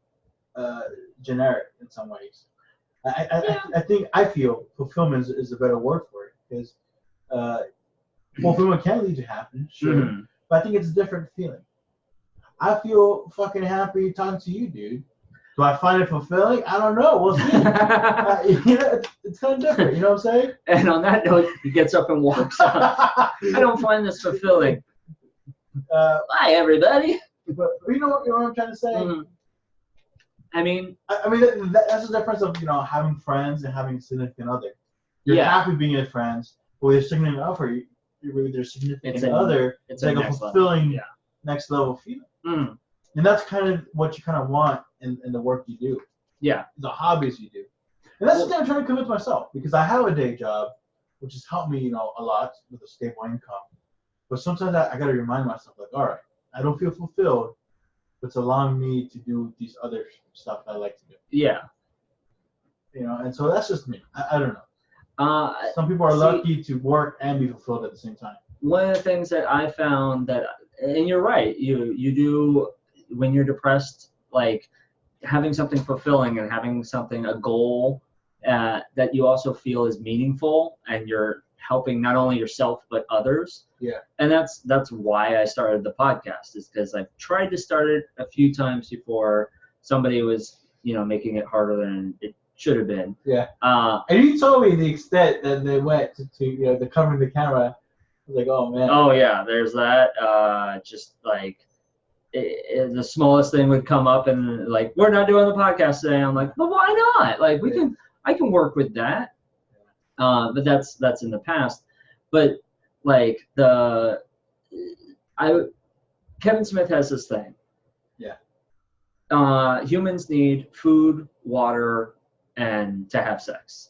generic in some ways. I feel fulfillment is a better word for it, because fulfillment can lead to happiness, sure, but I think it's a different feeling. I feel fucking happy talking to you, dude. Do I find it fulfilling? I don't know. We'll see. It's kind of different. You know what I'm saying? And on that note, he gets up and walks out. I don't find this fulfilling. Bye, everybody. But you know what I'm trying to say? Mm-hmm. I mean, that's the difference of having friends and having a significant other. You're happy being with friends, but with your significant other, with your significant other, it's like a fulfilling next level feeling. Mm. And that's kind of what you kind of want in the work you do. Yeah. The hobbies you do. And that's what I'm trying to convince myself, because I have a day job, which has helped me, a lot with a stable income. But sometimes I got to remind myself, like, all right, I don't feel fulfilled, but it's allowing me to do these other stuff I like to do. Yeah. And so that's just me. I don't know. Some people are lucky to work and be fulfilled at the same time. One of the things that I found and you're right, you do, when you're depressed, like having something fulfilling and having a goal that you also feel is meaningful, and you're helping not only yourself but others. Yeah. And that's why I started the podcast, is because I've tried to start it a few times before. Somebody was, making it harder than it should have been. Yeah. And you told me the extent that they went to covering the camera. I was like, oh man. Oh yeah, there's that. Just like the smallest thing would come up and like, we're not doing the podcast today. I'm like, well, why not? Like I can work with that. But that's in the past. But like Kevin Smith has this thing. Yeah. Humans need food, water, and to have sex.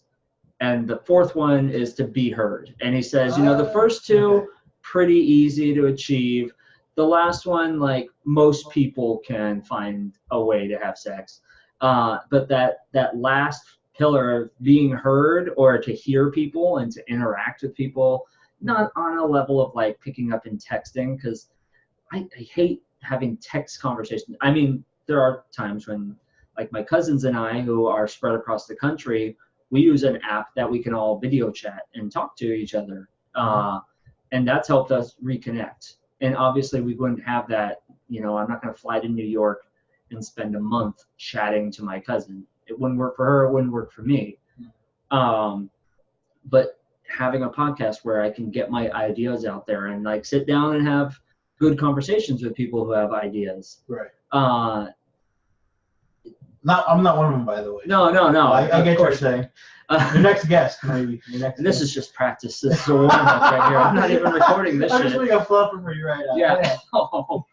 And the fourth one is to be heard. And he says, the first two, pretty easy to achieve. The last one, like most people can find a way to have sex, but that last pillar of being heard or to hear people and to interact with people, not on a level of like picking up and texting, because I hate having text conversations. I mean, there are times when, like my cousins and I, who are spread across the country, we use an app that we can all video chat and talk to each other, and that's helped us reconnect. And obviously, we wouldn't have that. You know, I'm not going to fly to New York and spend a month chatting to my cousin. It wouldn't work for her. It wouldn't work for me. But having a podcast where I can get my ideas out there and like sit down and have good conversations with people who have ideas. Right. I'm not one of them, by the way. No. I get what you're saying. Your next guest, maybe. This is just practice. This is a warm-up right here. I'm not even recording this shit. I'm just making a fluffer for you right now. Yeah. Oh,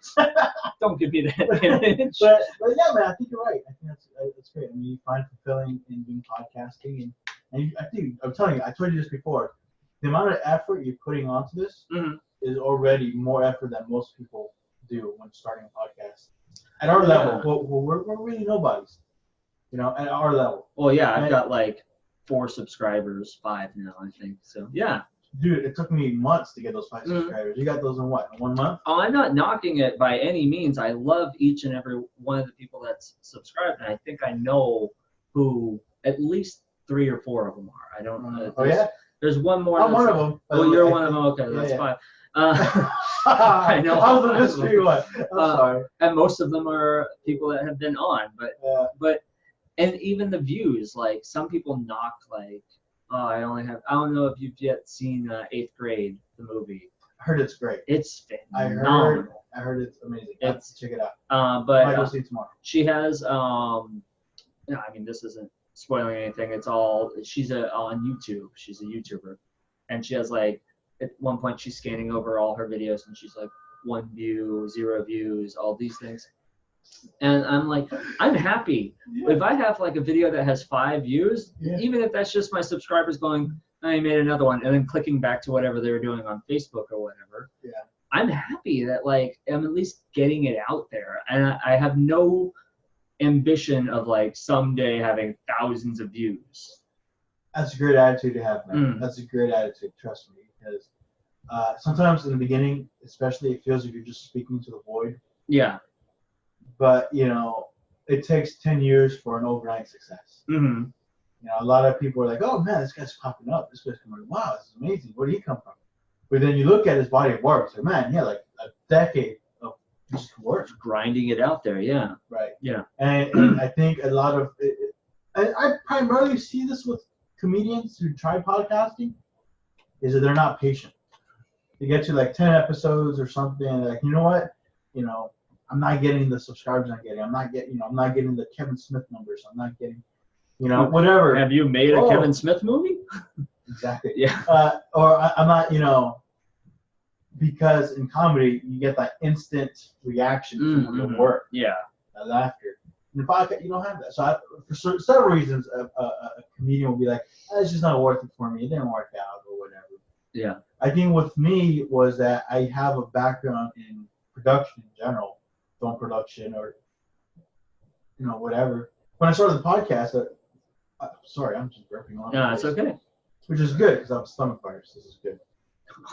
don't give me that image. But yeah, man, I think you're right. I think that's great. I mean, you find fulfilling in doing podcasting, and I think I'm telling you, I told you this before. The amount of effort you're putting onto this is already more effort than most people do when starting a podcast. At our level, we're really nobodies. You know, at our level. Well, yeah, I've got like 4 subscribers, 5 now, I think. So, yeah. Dude, it took me months to get those 5 subscribers. You got those in what, 1 month? Oh, I'm not knocking it by any means. I love each and every one of the people that's subscribed, and I think I know who at least 3 or 4 of them are. I don't know. Oh, yeah? There's one more. I'm one of them. Oh, you're one of them? Okay, that's fine. I know. I was a mystery one. I'm sorry. And most of them are people that have been on, but and even the views, like some people knock like, oh, I don't know if you've yet seen 8th Grade, the movie. I heard it's great. It's phenomenal. I heard it's amazing. Check it out. But Might go see it tomorrow. She has I mean, this isn't spoiling anything. It's all, she's on YouTube. She's a YouTuber, and she has like, at one point she's scanning over all her videos and she's like 1 view, 0 views, all these things. And I'm like, I'm happy. If I have like a video that has 5 views, even if that's just my subscribers going, I made another one, and then clicking back to whatever they were doing on Facebook or whatever. I'm happy that like I'm at least getting it out there. And I have no ambition of like someday having thousands of views. That's a great attitude to have, man. That's a great attitude, trust me. Because sometimes in the beginning, especially, it feels like you're just speaking to the void. Yeah. But, you know, it takes 10 years for an overnight success. You know, a lot of people are like, oh, man, this guy's popping up. This guy's coming, wow, this is amazing. Where did he come from? But then you look at his body of work, it's like, man, yeah, like a decade of just work. Grinding it out there, yeah. Right. Yeah. And I think a lot of it, I primarily see this with comedians who try podcasting, is that they're not patient. They get to like 10 episodes or something, and they're like, you know what? You know, I'm not getting the subscribers I'm getting. I'm not getting the Kevin Smith numbers. I'm not getting, you know, whatever. Have you made a Kevin Smith movie? Exactly. Yeah. Or I'm not, you know, because in comedy you get that instant reaction from the work. Yeah. That laughter. In the podcast you don't have that. So for several reasons, a comedian will be like, it's just not worth it for me. It didn't work out or whatever. Yeah. I think with me was that I have a background in production in general, film production or, you know, whatever. When I started the podcast, sorry, I'm just burping on. No, it's okay. Which is good because I have stomach virus. This is good.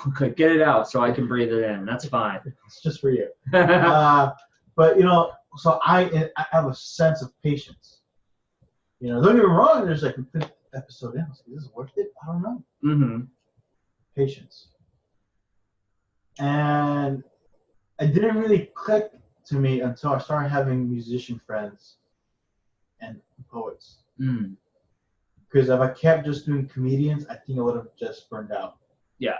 Okay, get it out so I can breathe it in. That's fine. It's just for you. But, you know, so I have a sense of patience. You know, don't get me wrong, there's like a 5th episode in. I was like, is this worth it? I don't know. Patience. And it didn't really click to me until I started having musician friends and poets. Because if I kept just doing comedians, I think I would have just burned out. Yeah.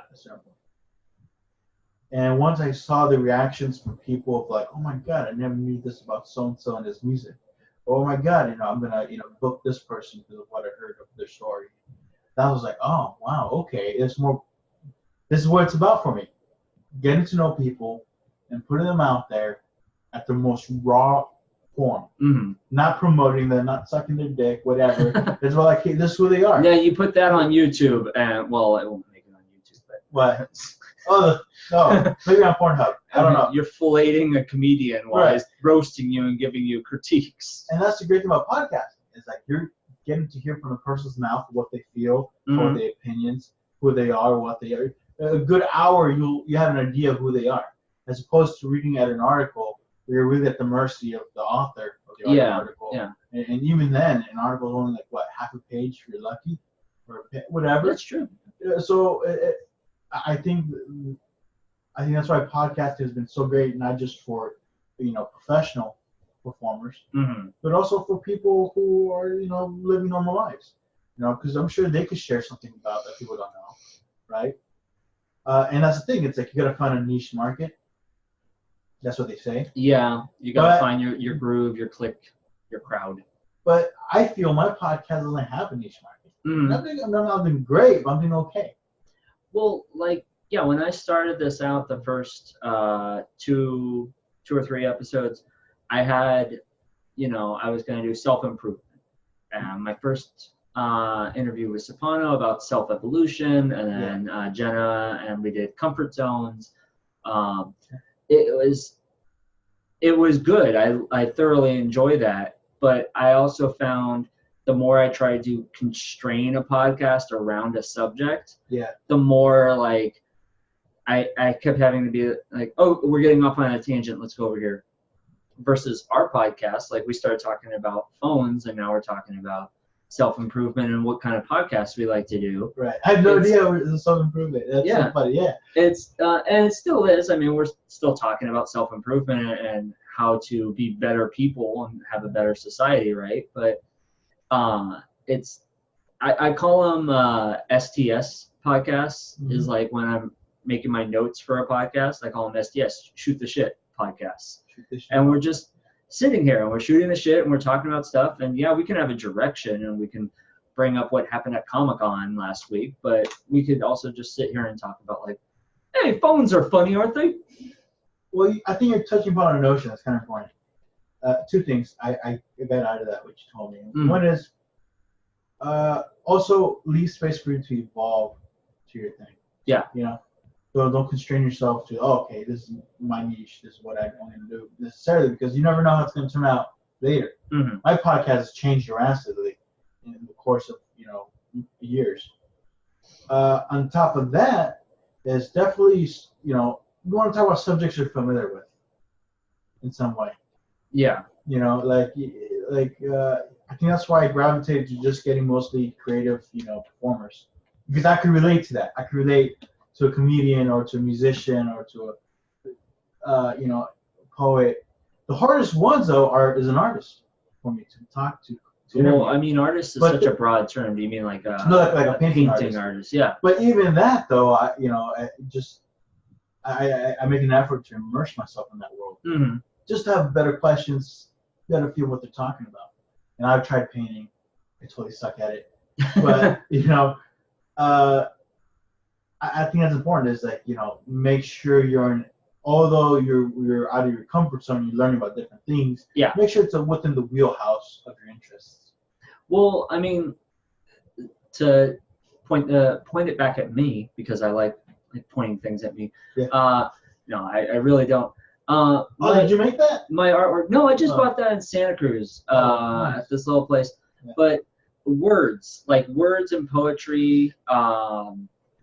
And once I saw the reactions from people of like, oh my God, I never knew this about so-and-so and his music. Oh my God, you know, I'm going to, you know, book this person because of what I heard of their story. That was like, oh, wow, okay. This is what it's about for me. Getting to know people and putting them out there at their most raw form. Not promoting them, not sucking their dick, whatever. It's like, hey, this is who they are. Yeah, you put that on YouTube, and well, I won't make it on YouTube, but Oh, no, maybe on Pornhub. I don't know. You're filleting a comedian while he's roasting you and giving you critiques. And that's the great thing about podcasting. It's like you're getting to hear from the person's mouth what they feel, what their opinions, who they are, what they are. A good hour, you have an idea of who they are, as opposed to reading at an article where you're really at the mercy of the author of the article. Yeah. And even then, an article is only like what, half a page if you're lucky, or whatever. That's true. So I think that's why podcasting has been so great, not just for professional performers, but also for people who are living normal lives. Because I'm sure they could share something about that people don't know, right? And that's the thing. It's like you gotta find a niche market. That's what they say. Yeah, you gotta find your groove, your clique, your crowd. But I feel my podcast doesn't have a niche market. I'm not doing great, but I'm doing okay. Well, when I started this out, the first two or three episodes, I had, I was going to do self-improvement. And my first interview with Stefano about self-evolution, and then Jenna, and we did comfort zones. It was good. I thoroughly enjoyed that. But I also found the more I tried to constrain a podcast around a subject, the more I kept having to be like, oh, we're getting off on a tangent, let's go over here. Versus our podcast, we started talking about phones, and now we're talking about self-improvement and what kind of podcasts we like to do. Right. I have no idea what is self-improvement. That's so funny, It's and it still is. I mean, we're still talking about self-improvement and how to be better people and have a better society, right? But it's I call them STS podcasts. Is like when I'm making my notes for a podcast, I call them STS, shoot the shit podcasts. And we're just sitting here and we're shooting the shit and we're talking about stuff, and we can have a direction and we can bring up what happened at Comic-Con last week, but we could also just sit here and talk about hey, phones are funny, aren't they? Well, I think you're touching upon a notion that's kind of important. Two things I got out of that, what you told me. One is also leave space for you to evolve to your thing. Yeah. So don't constrain yourself to, okay, this is my niche, this is what I'm going to do necessarily, because you never know how it's going to turn out later. My podcast has changed drastically in the course of years. On top of that, there's definitely we want to talk about subjects you're familiar with in some way. Yeah. I think that's why I gravitated to just getting mostly creative, performers, because I could relate to that. I could relate to a comedian or to a musician or to a poet. The hardest ones though is an artist for me to talk to. Well, I mean, artist is such a broad term. Do you mean like a painting artist? Yeah. But even that though, I make an effort to immerse myself in that world. Just to have better questions, you gotta feel what they're talking about. And I've tried painting. I totally suck at it. But I think that's important. Is make sure although you're out of your comfort zone, you're learning about different things. Yeah. Make sure it's within the wheelhouse of your interests. Well, I mean, to point it back at me, because I like pointing things at me. Yeah. No, I really don't. Did you make that? My artwork? No, I just bought that in Santa Cruz nice. At this little place. Yeah. But words and poetry,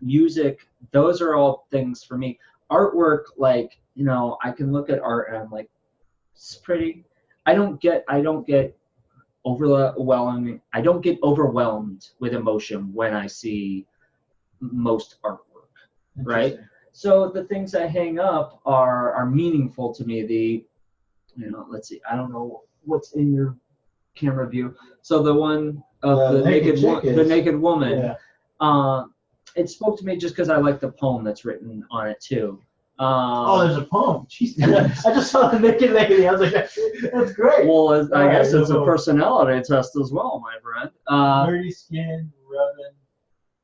music, those are all things for me. Artwork, I can look at art and I'm like, it's pretty. I don't get overwhelming. I don't get overwhelmed with emotion when I see most artwork, right? So the things I hang up are meaningful to me. Let's see. I don't know what's in your camera view. So the one of the naked woman. Yeah. It spoke to me just because I like the poem that's written on it too. There's a poem. Jeez. I just saw the naked lady. I was like, that's great. Well, I guess it's a personality test as well, my friend. Dirty skin, rubbing.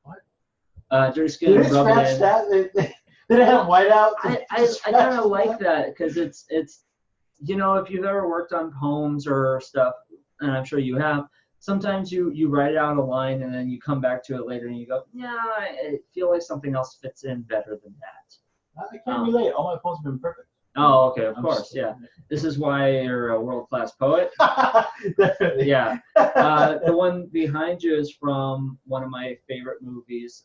What? Dirty skin, rubbing. Did they scratch that? Did it have white out? I kind of like that because it's if you've ever worked on poems or stuff, and I'm sure you have. Sometimes you write out a line and then you come back to it later and you go, yeah, I feel like something else fits in better than that. can't relate. All my posts have been perfect. Oh, okay, of course, yeah. This is why you're a world-class poet. Definitely. Yeah. The one behind you is from one of my favorite movies.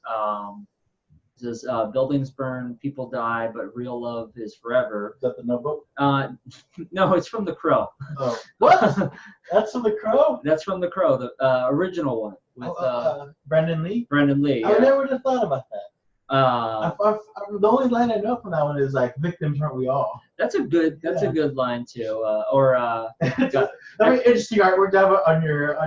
This is Buildings Burn, People Die, but Real Love is Forever. Is that The Notebook? No, it's from The Crow. Oh, what? That's from The Crow? That's from The Crow, the original one with Brendan Lee. Brendan Lee. I Yeah. never would have thought about that. The only line I know from that one is like, "Victims aren't we all?" That's a good line too. Very interesting artwork to have on your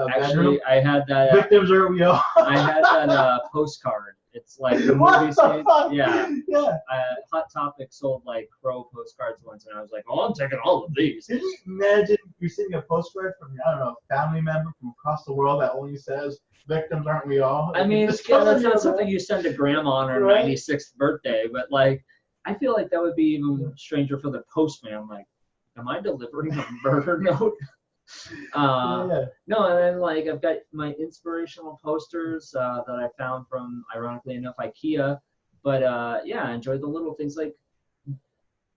Actually, bedroom. I had that. Victims aren't we all? I had that postcard. It's like the movie scene. Yeah. Yeah. Hot Topic sold like Crow postcards once, and I was like, "Oh, I'm taking all of these." Can you imagine receiving a postcard from, I don't know, a family member from across the world that only says, "Victims aren't we all"? I mean, It's that's not something you send to grandma on her Right. 96th birthday, but like, I feel like that would be even stranger for the postman. I'm like, am I delivering a murder note? Yeah. No, and then like I've got my inspirational posters that I found from, ironically enough, IKEA. But yeah, I enjoy the little things. Like,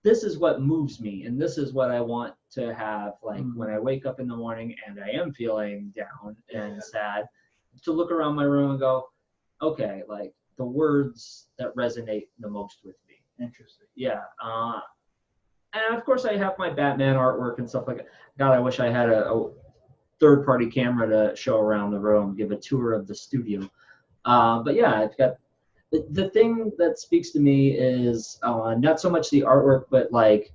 this is what moves me, and this is what I want to have. Like when I wake up in the morning and I am feeling down and sad, to look around my room and go, okay, like the words that resonate the most with me. Interesting. Yeah. And of course I have my Batman artwork and stuff like that. God, I wish I had a third-party camera to show around the room, give a tour of the studio. But yeah, I've got the thing that speaks to me is not so much the artwork, but like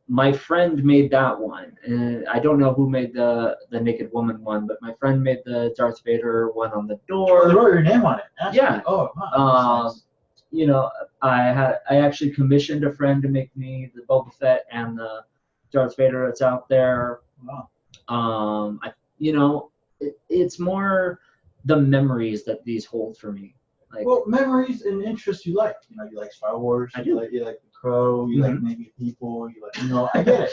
my friend made that one, and I don't know who made the Naked Woman one, but my friend made the Darth Vader one on the door. Oh, they wrote your name on it. Actually. Yeah. Oh, wow. That's nice. You know, I actually commissioned a friend to make me the Boba Fett and the Darth Vader that's out there. Wow. It's more the memories that these hold for me. Like, well, memories and interests you like. You know, you like Star Wars. I You do. like The Crow. You like Naked People. You like, I get it.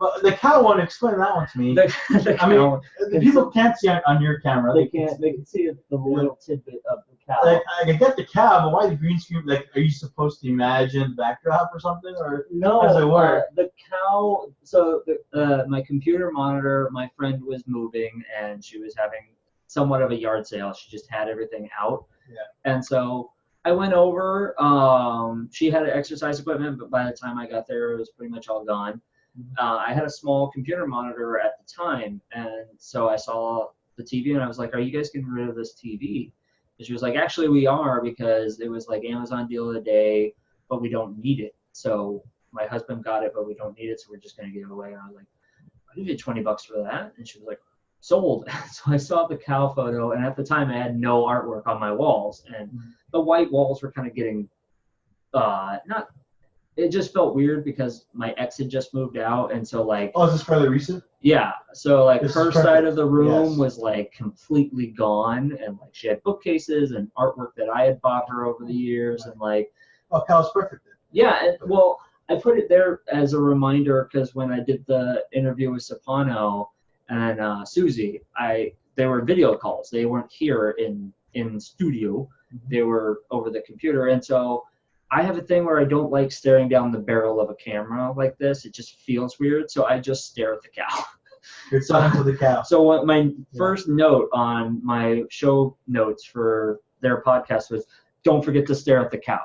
But the cow one, explain that one to me. I mean, the people can't see on your camera. They can't. They can see the little tidbit of the cow. Like, I get the cow, but why the green screen? Like, are you supposed to imagine the backdrop or something, or No, how does it work? The cow. So my computer monitor, my friend was moving, and she was having somewhat of a yard sale. She just had everything out. Yeah. And so I went over. She had exercise equipment, but by the time I got there, it was pretty much all gone. I had a small computer monitor at the time, and so I saw the TV, and I was like, "Are you guys getting rid of this TV?" And she was like, "Actually, we are, because it was like Amazon deal of the day, but we don't need it. So my husband got it, but we don't need it, so we're just gonna give it away." And I was like, "I'll give you $20 for that." And she was like, "Sold." So I saw the cow photo, and at the time I had no artwork on my walls, and the white walls were kind of getting it just felt weird because my ex had just moved out, and so like, Oh, is this fairly recent? yeah, so like This is her perfect. side of the room Yes. was like completely gone, and like she had bookcases and artwork that I had bought her over the years, and like, Oh, cow's perfect then. yeah, well, I put it there as a reminder because when I did the interview with Sapano and Susie, they were video calls. They weren't here in studio. They were over the computer, and so I have a thing where I don't like staring down the barrel of a camera like this. It just feels weird, so I just stare at the cow. You're talking to the cow. So what my first note on my show notes for their podcast was, "Don't forget to stare at the cow."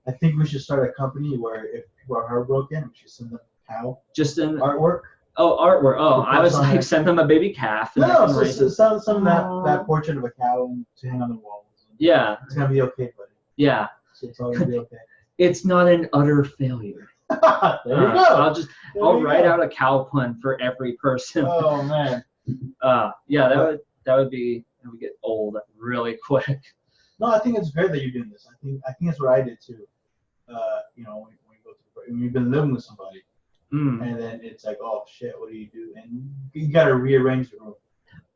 I think we should start a company where if people are heartbroken, we should send them cow Just in artwork. Oh, artwork. Oh, I was on like, there. send them a baby calf. And No, they can raise it. some that portrait of a cow to hang on the walls. Yeah, It's gonna be okay, buddy. yeah. It's all gonna be okay. It's not an utter failure. There you go. I'll write out a cow pun for every person. Oh man. Yeah, that would get old really quick. No, I think it's great that you're doing this. I think that's what I did too. When you've been living with somebody, and then it's like, oh shit, what do you do? And you gotta rearrange the room.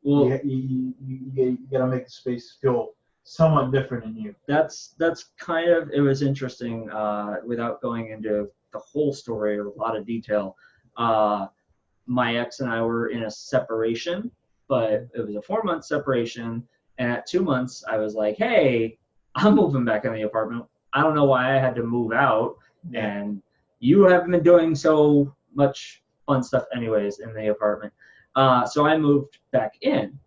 Well, you gotta make the space feel somewhat different in you. that's kind of, it was interesting. Without going into the whole story or a lot of detail, my ex and I were in a separation, but it was a 4-month separation. And at 2 months, I was like, "Hey, I'm moving back in the apartment." I don't know why I had to move out. and you haven't been doing so much fun stuff anyways in the apartment. So I moved back in,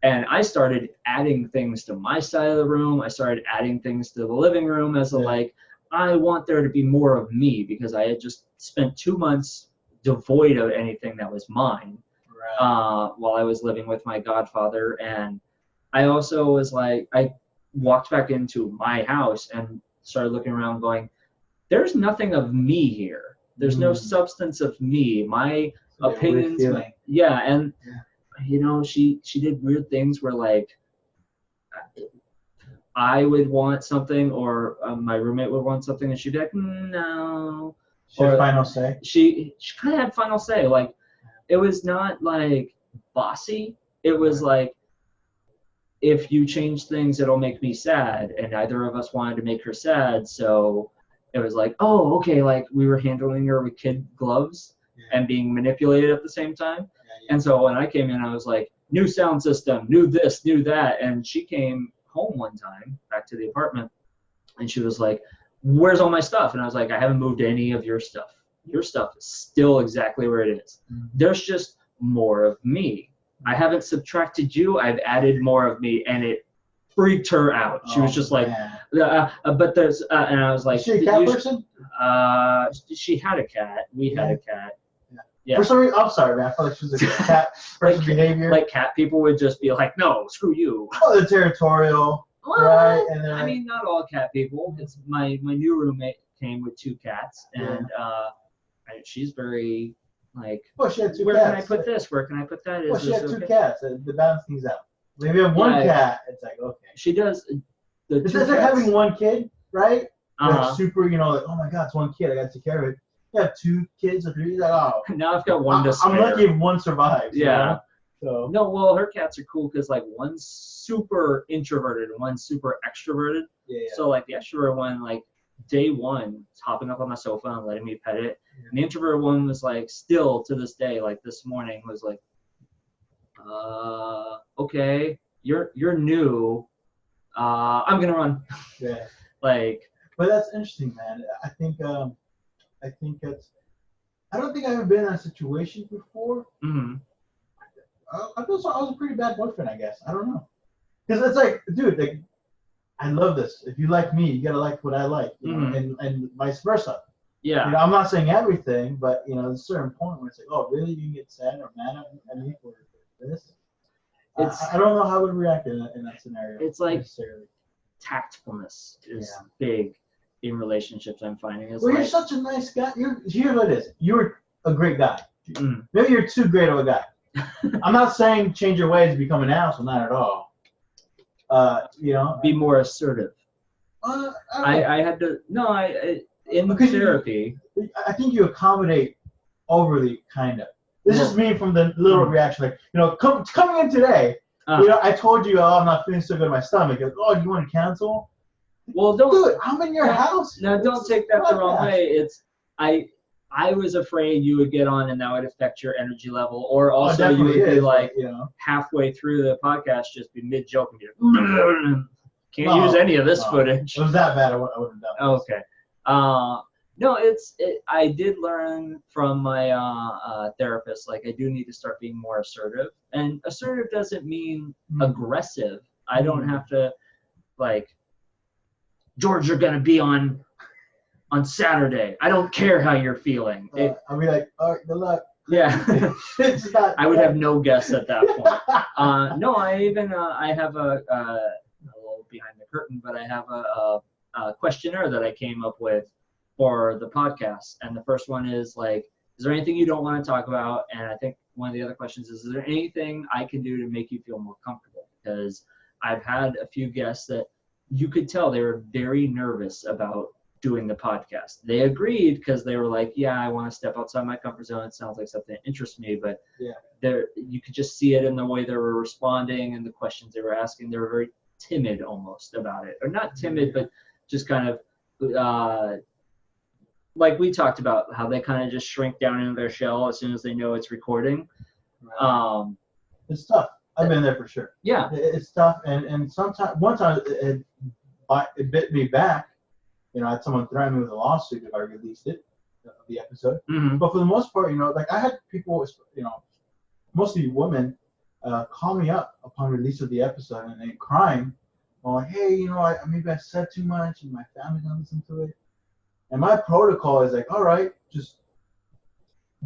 and I started adding things to my side of the room. I started adding things to the living room as I want there to be more of me, because I had just spent 2 months devoid of anything that was mine while I was living with my godfather. And I also was like, I walked back into my house and started looking around going, there's nothing of me here. There's no substance of me. My opinions. And you know, she did weird things where like I would want something, or my roommate would want something, and she'd be like, no. She had final say? She kind of had final say. Like, it was not like bossy. It was like, if you change things, it'll make me sad. And neither of us wanted to make her sad. So it was like, oh, okay. Like, we were handling her with kid gloves and being manipulated at the same time. And so when I came in, I was like, new sound system, new this, new that. And she came home one time back to the apartment, and she was like, where's all my stuff? And I was like, I haven't moved any of your stuff. Your stuff is still exactly where it is. There's just more of me. I haven't subtracted you. I've added more of me. And it freaked her out. She was just like, but there's, and I was like, is she a cat person? She had a cat. We had a cat. Yeah. For some reason, I'm sorry, man. I felt like she was a cat person behavior. Like cat people would just be like, no, screw you. Oh, they're territorial, right? And I mean, not all cat people. It's my new roommate came with 2 cats, and she's very like, well, she had 2 where cats. can I put this? Where can I put that? Well, she had 2 cats. The balance things out. Maybe you have 1 cat, it's like, okay. She does. It's like having 1 kid, right? Like super, you know, like, oh my God, it's 1 kid. I got to take care of it. You have 2 kids or 3. Like, oh. Now I've got 1 to spare. I'm lucky if 1 survives. Yeah. You know? So. No, well, her cats are cool because like one's super introverted and one's super extroverted. Yeah. So like the extrovert one, like day 1, is hopping up on my sofa and letting me pet it. Yeah. And the introvert one was like, still to this day, like this morning was like, okay, you're new. I'm gonna run. Yeah. Like. But that's interesting, man. I think it's. I don't think I've ever been in that situation before. Mm-hmm. I was a pretty bad boyfriend, I guess. I don't know. Because it's like, dude, like, I love this. If you like me, you gotta like what I like, you know, and vice versa. Yeah. You know, I'm not saying everything, but you know, there's a certain point where it's like, oh, really? You can get sad or mad at me for this? I don't know how I would react in that scenario. It's like tactfulness is big in relationships. I'm finding. Well, you're such a nice guy. Here's what it is. You're a great guy. Maybe you're too great of a guy. I'm not saying change your ways, become an asshole, not at all. You know, be more assertive. I had to in therapy. I think you accommodate overly, kind of. This is me from the little reaction, like, you know, coming in today. You know, I told you, I'm not feeling so good in my stomach. Like, oh, do you want to cancel? Well, don't. Dude, I'm in your house. Now, don't take that the wrong way. It's I was afraid you would get on and that would affect your energy level, or also you would be like, you know, halfway through the podcast, just be mid joke and be like, can't use any of this footage. It was that bad. I would have done it. Okay. No, I did learn from my therapist, like I do need to start being more assertive, and assertive doesn't mean aggressive. I don't have to like, George, you're gonna be on Saturday. I don't care how you're feeling. I'll be like, all right, good luck. Yeah. I would have no guess at that point. No, I have a little behind the curtain, but I have a questionnaire that I came up with for the podcast. And the first one is like, is there anything you don't want to talk about? And I think one of the other questions is there anything I can do to make you feel more comfortable? Because I've had a few guests that you could tell they were very nervous about doing the podcast. They agreed because they were like, yeah, I want to step outside my comfort zone. It sounds like something that interests me, but you could just see it in the way they were responding and the questions they were asking. They were very timid almost about it, or not timid, but just kind of like we talked about how they kind of just shrink down into their shell as soon as they know it's recording. Right. It's tough. I've been there for sure. Yeah. It's tough. And sometimes, one time it bit me back. I had someone threaten me with a lawsuit if I released it, the episode. Mm-hmm. But for the most part, like I had people, mostly women, call me up upon release of the episode and crying, like, hey, maybe I said too much and my family don't listen to it. And my protocol is like, all right, just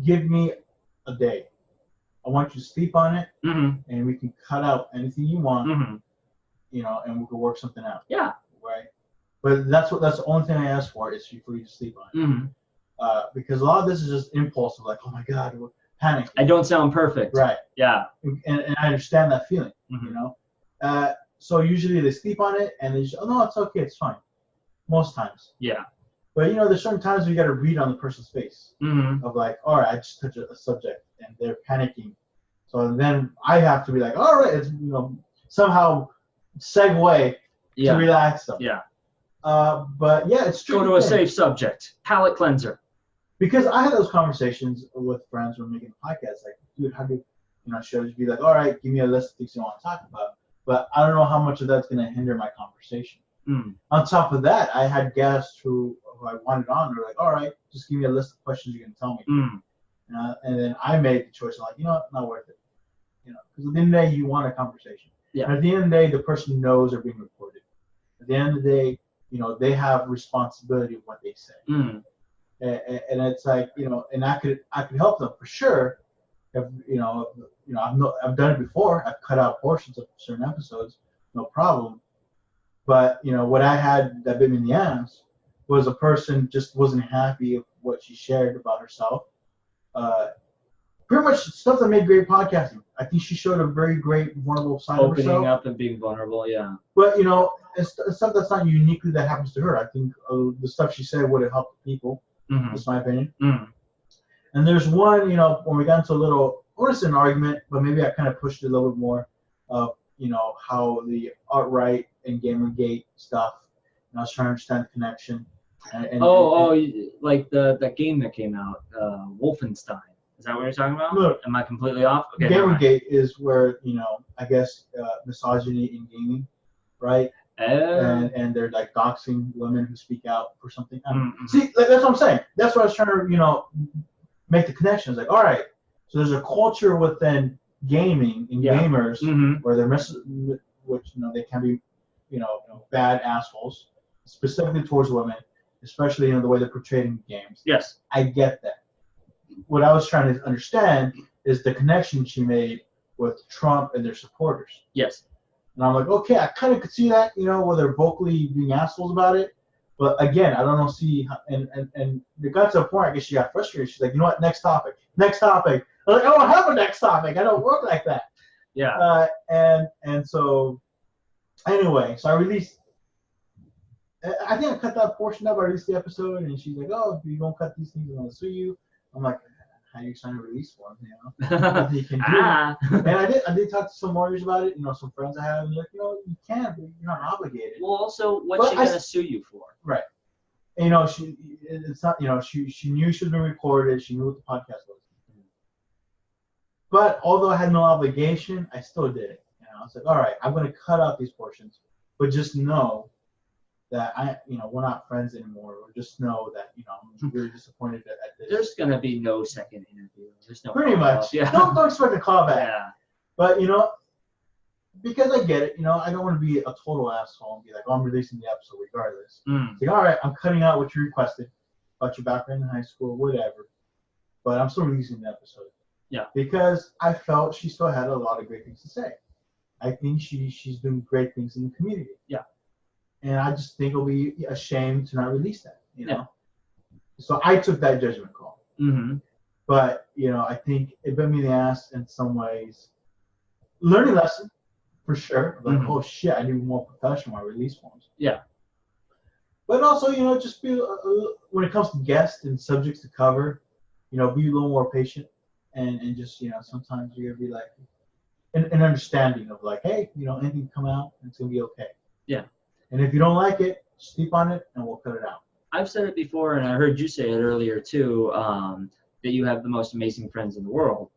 give me a day. I want you to sleep on it, mm-hmm. and we can cut out anything you want, mm-hmm. And we can work something out. Yeah. Right. But that's the only thing I ask for is for you to sleep on it. Mm-hmm. Because a lot of this is just impulsive, like, oh my God, we're panicking. I don't sound perfect. Right. Yeah. And I understand that feeling, mm-hmm. So usually they sleep on it and they just, oh no, it's okay, it's fine. Most times. Yeah. But there's certain times where you got to read on the person's face mm-hmm. of like, all right, I just touched a subject and they're panicking. So then I have to be like, all right, it's somehow segue to relax them. Yeah. But yeah, it's true. Go to a safe subject. Palate cleanser. Because I had those conversations with friends when making a podcast, like, dude, how do shows be like, all right, give me a list of things you want to talk about. But I don't know how much of that's going to hinder my conversation. Mm. On top of that, I had guests who I wanted on. They're like, all right, just give me a list of questions you can tell me. Mm. And then I made the choice, like, not worth it. Because at the end of the day, you want a conversation. Yeah. And at the end of the day, the person knows they're being recorded. At the end of the day, they have responsibility of what they say. Mm. And it's like, and I could help them for sure. If, I've done it before. I've cut out portions of certain episodes, no problem. But what I had that bit me in the ass was a person just wasn't happy with what she shared about herself. Pretty much stuff that made great podcasting. I think she showed a very great vulnerable side of herself. Opening up and being vulnerable, yeah. But it's stuff that's not uniquely that happens to her. I think the stuff she said would have helped people. Mm-hmm. That's my opinion. Mm-hmm. And there's one, when we got into a little, I wouldn't say an argument, but maybe I kind of pushed it a little bit more of, how the alt-right and Gamergate stuff, I was trying to understand the connection. Like that game that came out, Wolfenstein. Is that what you're talking about? No. Am I completely off? Okay. Gamergate is where, I guess, misogyny in gaming, right? And they're like doxing women who speak out for something. Mm-hmm. See, that's what I'm saying. That's what I was trying to, make the connections. Like, all right, so there's a culture within gaming and gamers mm-hmm. where they're which they can be, bad assholes, specifically towards women, especially the way they're portrayed in games. Yes. I get that. What I was trying to understand is the connection she made with Trump and their supporters. Yes. And I'm like, okay, I kind of could see that, where they're vocally being assholes about it. But again, I don't know, and it got to a point, I guess she got frustrated. She's like, you know what, next topic. I'm like, I don't have a next topic. I don't work like that. Yeah. And so, anyway, so I released, I think I cut that portion up. I released the episode, and she's like, oh, if you don't cut these things, I'm going to sue you. I'm like, how are you trying to release one? Nothing you can do. And I did talk to some lawyers about it. Some friends I have, and they're like, you can, but you're not obligated. Well, also, what's she gonna sue you for? Right. And, it's not. She knew she was being recorded. She knew what the podcast was. But although I had no obligation, I still did it. I was like, all right, I'm gonna cut out these portions, but just know that we're not friends anymore, or just know that I'm really disappointed at this. There's gonna be no second interview. There's no. Pretty much. Yeah. Don't expect a callback. Yeah. But because I get it, I don't want to be a total asshole and be like, oh, I'm releasing the episode regardless. Mm. It's like, all right, I'm cutting out what you requested about your background in high school, whatever. But I'm still releasing the episode. Yeah. Because I felt she still had a lot of great things to say. I think she's doing great things in the community. Yeah. And I just think it'll be a shame to not release that, Yeah. So I took that judgment call. Mm-hmm. But, I think it bit me in the ass in some ways. Learning lesson, for sure. Like, oh, shit, I need more professional when I release forms. Yeah. But also, just be, when it comes to guests and subjects to cover, be a little more patient. And just, sometimes you're going to be like, an understanding of like, hey, anything can come out, it's going to be okay. Yeah. And if you don't like it, sleep on it, and we'll cut it out. I've said it before, and I heard you say it earlier too, that you have the most amazing friends in the world.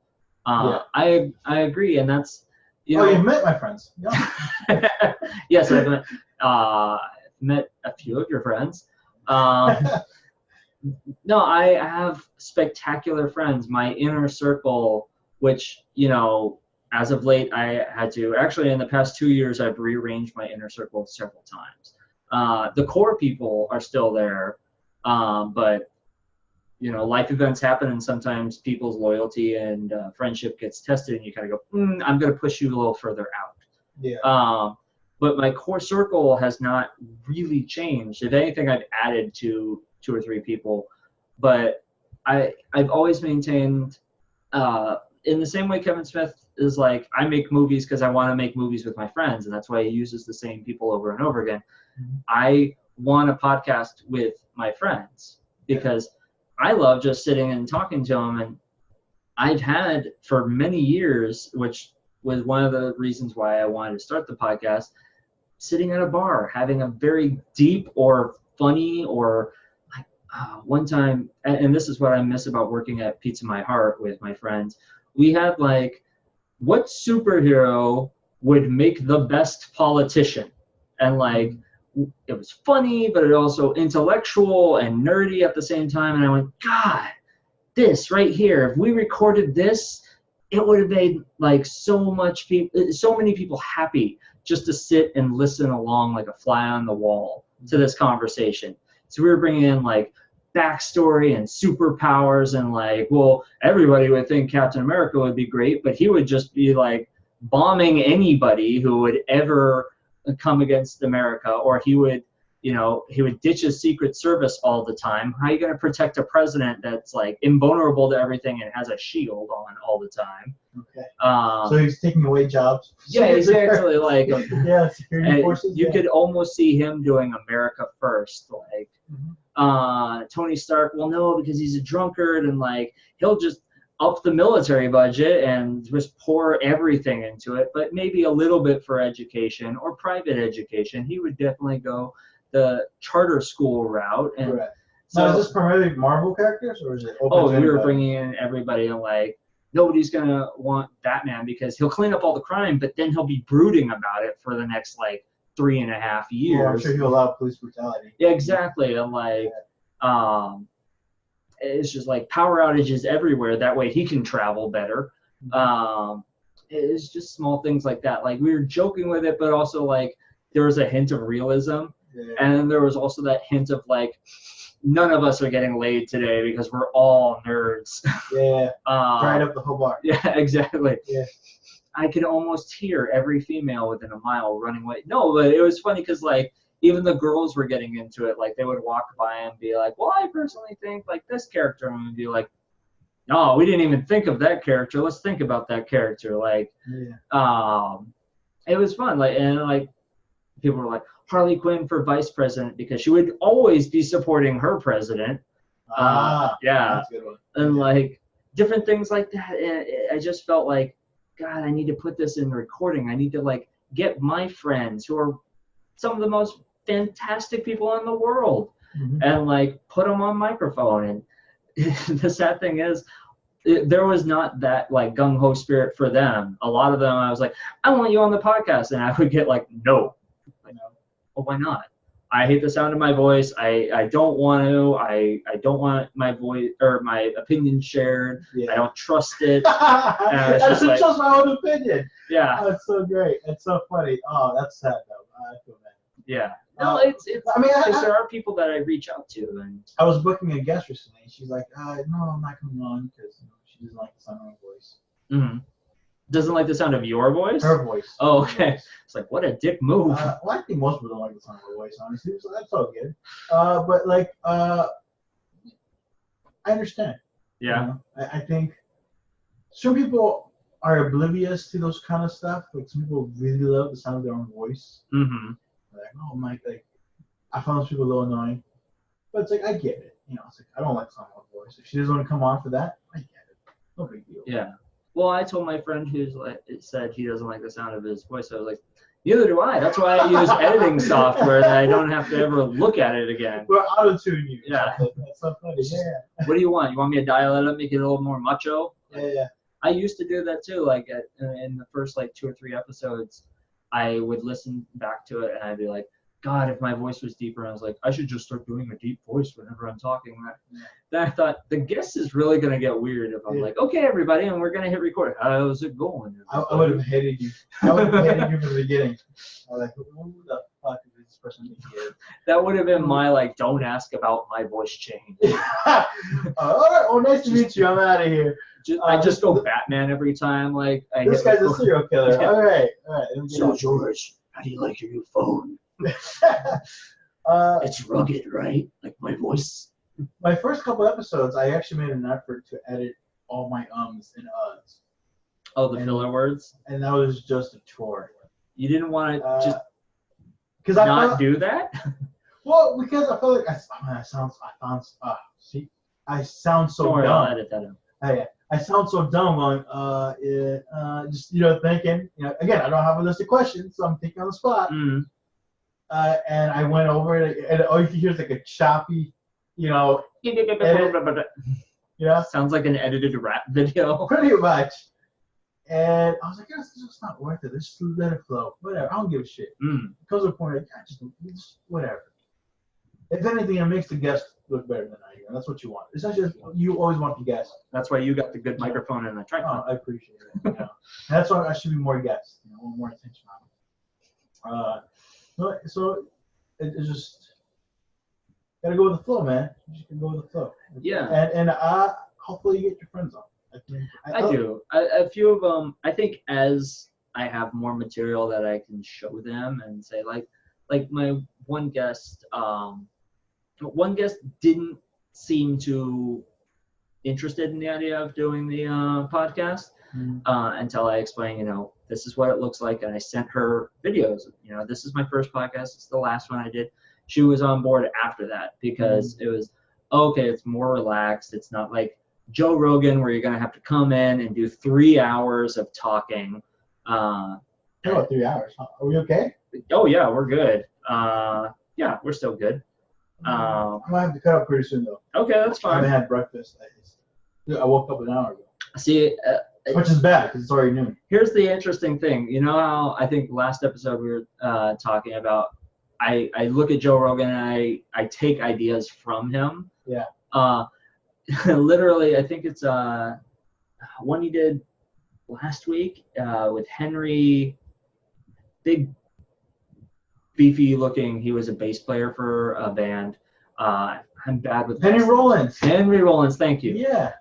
Yeah. I agree, and that's you've met my friends. Yeah. Yes, I've met a few of your friends. No, I have spectacular friends. My inner circle, which, as of late, I had to, actually in the past 2 years, I've rearranged my inner circle several times. The core people are still there, but, life events happen, and sometimes people's loyalty and friendship gets tested, and you kind of go, I'm going to push you a little further out. Yeah. But my core circle has not really changed. If anything, I've added to 2 or 3 people. But I've always maintained, in the same way Kevin Smith is like, I make movies because I want to make movies with my friends, and that's why he uses the same people over and over again. Mm-hmm. I want a podcast with my friends because I love just sitting and talking to them. And I've had for many years, which was one of the reasons why I wanted to start the podcast, sitting at a bar, having a very deep or funny or like one time, and this is what I miss about working at Pizza My Heart with my friends, we had like, what superhero would make the best politician? And like, it was funny, but it also intellectual and nerdy at the same time. And I went, God, this right here, if we recorded this, it would have made like so many people happy just to sit and listen along like a fly on the wall to this conversation. So we were bringing in like backstory and superpowers, and like, well, everybody would think Captain America would be great, but he would just be like bombing anybody who would ever come against America, or he would ditch his Secret Service all the time. How are you going to protect a president that's like invulnerable to everything and has a shield on all the time? Okay. So he's taking away jobs. Yeah, exactly. Like, security forces. You could almost see him doing America First. Like, Tony Stark. Well, no, because he's a drunkard, and like he'll just up the military budget and just pour everything into it, but maybe a little bit for education or private education. He would definitely go the charter school route. And correct. So, now, is this primarily Marvel characters, or is it open to we were anybody? bringing in everybody, and like, nobody's going to want Batman because he'll clean up all the crime, but then he'll be brooding about it for the next like 3.5 years. Well, I'm sure he'll allow police brutality. Yeah, exactly. And like, it's just like power outages everywhere. That way he can travel better. It's just small things like that. Like, we were joking with it, but also like there was a hint of realism. Yeah. And then there was also that hint of like, none of us are getting laid today because we're all nerds. Yeah. Dried up the whole bar. Yeah, exactly. Yeah. I could almost hear every female within a mile running away. No, but it was funny because like, even the girls were getting into it. Like, they would walk by and be like, well, I personally think like this character, and we'd be like, no, we didn't even think of that character. Let's think about that character. Like, it was fun. Like, and like, people were like, Harley Quinn for vice president, because she would always be supporting her president. Yeah. That's a good one. And like different things like that. And I just felt like, God, I need to put this in recording. I need to like get my friends who are some of the most fantastic people in the world, and like put them on microphone. And the sad thing is, there was not that like gung-ho spirit for them. A lot of them, I was like, I want you on the podcast, and I would get like, no. Like, well, why not? I hate the sound of my voice. I don't want to. I don't want my voice or my opinion shared. Yeah. I don't trust it. I don't trust my own opinion. Yeah. Oh, that's so great. That's so funny. Oh, that's sad though. I feel bad. Yeah. No, it's. I mean, because there are people that I reach out to, and I was booking a guest recently. And she's like, no, I'm not coming on because she doesn't like the sound of my voice. Mm-hmm. Doesn't like the sound of your voice? Her voice. Oh, okay. It's like, what a dick move. Well, I think most people don't like the sound of her voice, honestly, so that's all good. But like, I understand. Yeah. You know? I think some people are oblivious to those kind of stuff. Like, some people really love the sound of their own voice. Mm-hmm. Like, oh my, like, I found those people a little annoying. But it's like, I get it. You know, it's like, I don't like the sound of my voice. If she doesn't want to come on for that, I get it. No big deal. Yeah. Well, I told my friend who's like, said he doesn't like the sound of his voice. I was like, neither do I. That's why I use editing software that I don't have to ever look at it again. We're auto-tune you. Yeah. That's so funny. Yeah. What do you want? You want me to dial it up, make it a little more macho? Yeah. I used to do that too. Like in the first like 2 or 3 episodes, I would listen back to it and I'd be like, God, if my voice was deeper, I was like, I should just start doing a deep voice whenever I'm talking. Then I thought, the guest is really going to get weird if I'm like, okay, everybody, and we're going to hit record. How's it going? I would have hated you. I would have hated you from the beginning. I was like, who the fuck is this person here? That would have been my, like, don't ask about my voice change. All right, well, nice to meet you. I'm out of here. I just go Batman every time. Like, this guy's a serial killer. Yeah. All right. So, George, how do you like your new phone? It's rugged, right? Like my voice. My first couple episodes, I actually made an effort to edit all my ums and uhs. Oh, the filler words? And that was just a chore. You didn't want to just do that? Well, because I felt like I sound so Don't worry, dumb. I'll edit that in. I sound so dumb going, just, thinking, again, I don't have a list of questions, so I'm thinking on the spot. Mm. And I went over it, and all you can hear is like a choppy, edit. Yeah. Sounds like an edited rap video. Pretty much. And I was like, this is just not worth it. Let's just let it flow. Whatever. I don't give a shit. Mm. It comes to a point where just whatever. If anything, it makes the guest look better than I do. And that's what you want. It's not just, you always want the guest. That's why you got the good microphone and the tripod. Oh, I appreciate it. And that's why I should be more guests. More attention on it. So it's just gotta go with the flow, man. You just gotta go with the flow. Yeah. And hopefully you get your friends on. I do. A few of them. I think as I have more material that I can show them and say like my one guest didn't seem too interested in the idea of doing the podcast until I explained, this is what it looks like, and I sent her videos. This is my first podcast. It's the last one I did. She was on board after that because it was okay. It's more relaxed. It's not like Joe Rogan where you're gonna have to come in and do 3 hours of talking. How about 3 hours? Are we okay? Oh yeah, we're good. Yeah, we're still good. I might have to cut up pretty soon though. Okay, that's fine. I haven't had breakfast. I woke up an hour ago. See, which is bad because it's already noon. Here's the interesting thing. You know how I think last episode we were talking about. I look at Joe Rogan and I take ideas from him. Yeah. Literally, I think it's one he did last week with Henry, big, beefy looking. He was a bass player for a band. I'm bad with Henry Rollins. Henry Rollins, thank you. Yeah.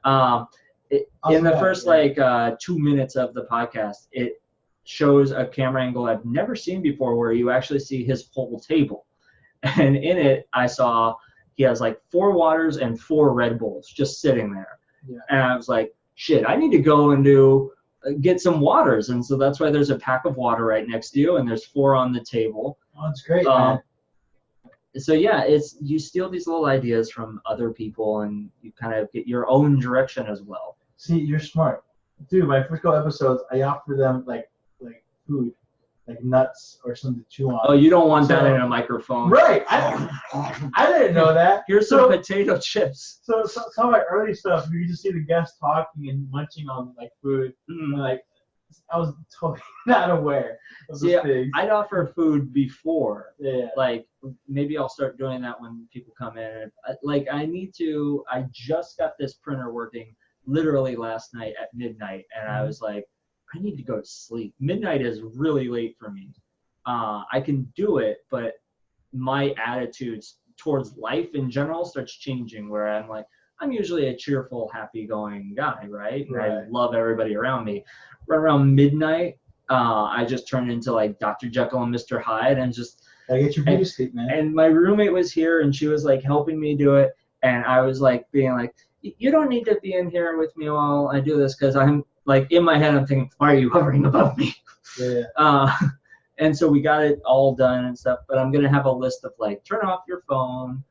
In the first 2 minutes of the podcast, it shows a camera angle I've never seen before where you actually see his whole table. And in it, I saw he has 4 waters and 4 Red Bulls just sitting there. Yeah. And I was like, shit, I need to go and get some waters. And so that's why there's a pack of water right next to you, and there's 4 on the table. Oh, that's great, man. So yeah, you steal these little ideas from other people, and you kind of get your own direction as well. See, you're smart, dude. My first couple episodes, I offer them like food, like nuts or something to chew on. Oh, you don't want that in a microphone, right? I didn't know that. Here's some potato chips. So some of my early stuff, you just see the guests talking and munching on food, and, I was totally not aware of those things. I'd offer food before. Yeah. Maybe I'll start doing that when people come in. I just got this printer working literally last night at midnight, and I was like, I need to go to sleep. Midnight is really late for me. I can do it, but my attitudes towards life in general starts changing where I'm usually a cheerful, happy-going guy, right? I love everybody around me. Right around midnight, I just turned into Dr. Jekyll and Mr. Hyde and just gotta get your beauty sleep, man. And my roommate was here and she was helping me do it, and I was being you don't need to be in here with me while I do this, because I'm in my head I'm thinking, why are you hovering above me? Yeah. And so we got it all done and stuff, but I'm gonna have a list of turn off your phone.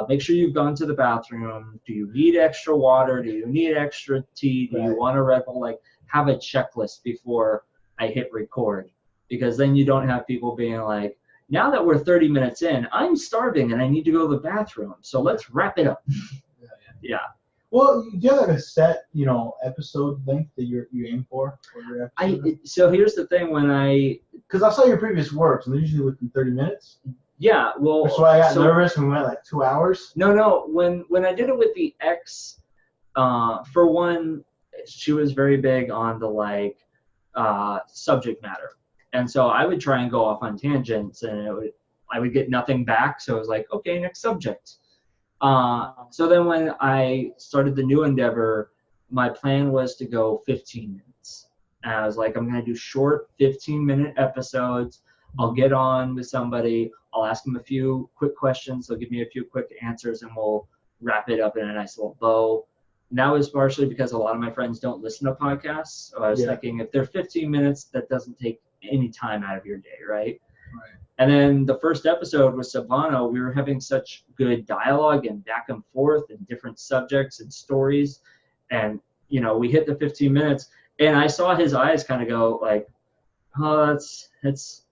Make sure you've gone to the bathroom. Do you need extra water? Do you need extra tea? Do you want a Red Bull? Have a checklist before I hit record, because then you don't have people being now that we're 30 minutes in, I'm starving and I need to go to the bathroom. So let's wrap it up. Yeah. Well, do you have a set, episode length that you aim for your episode? So here's the thing, because I saw your previous works and they're usually within 30 minutes. Yeah, well. That's why I got nervous when we went like 2 hours. No. When I did it with the ex, for one, she was very big on the like subject matter, and so I would try and go off on tangents, and I would get nothing back. So I was like, okay, next subject. So then when I started the new endeavor, my plan was to go 15 minutes. And I was like, I'm going to do short 15-minute episodes. I'll get on with somebody. I'll ask them a few quick questions. They'll give me a few quick answers, and we'll wrap it up in a nice little bow. And that was partially because a lot of my friends don't listen to podcasts. So I was thinking, if they're 15 minutes, that doesn't take any time out of your day, right? Right. And then the first episode with Silvano, we were having such good dialogue and back and forth and different subjects and stories. And, you know, we hit the 15 minutes, and I saw his eyes kind of go like, oh, it's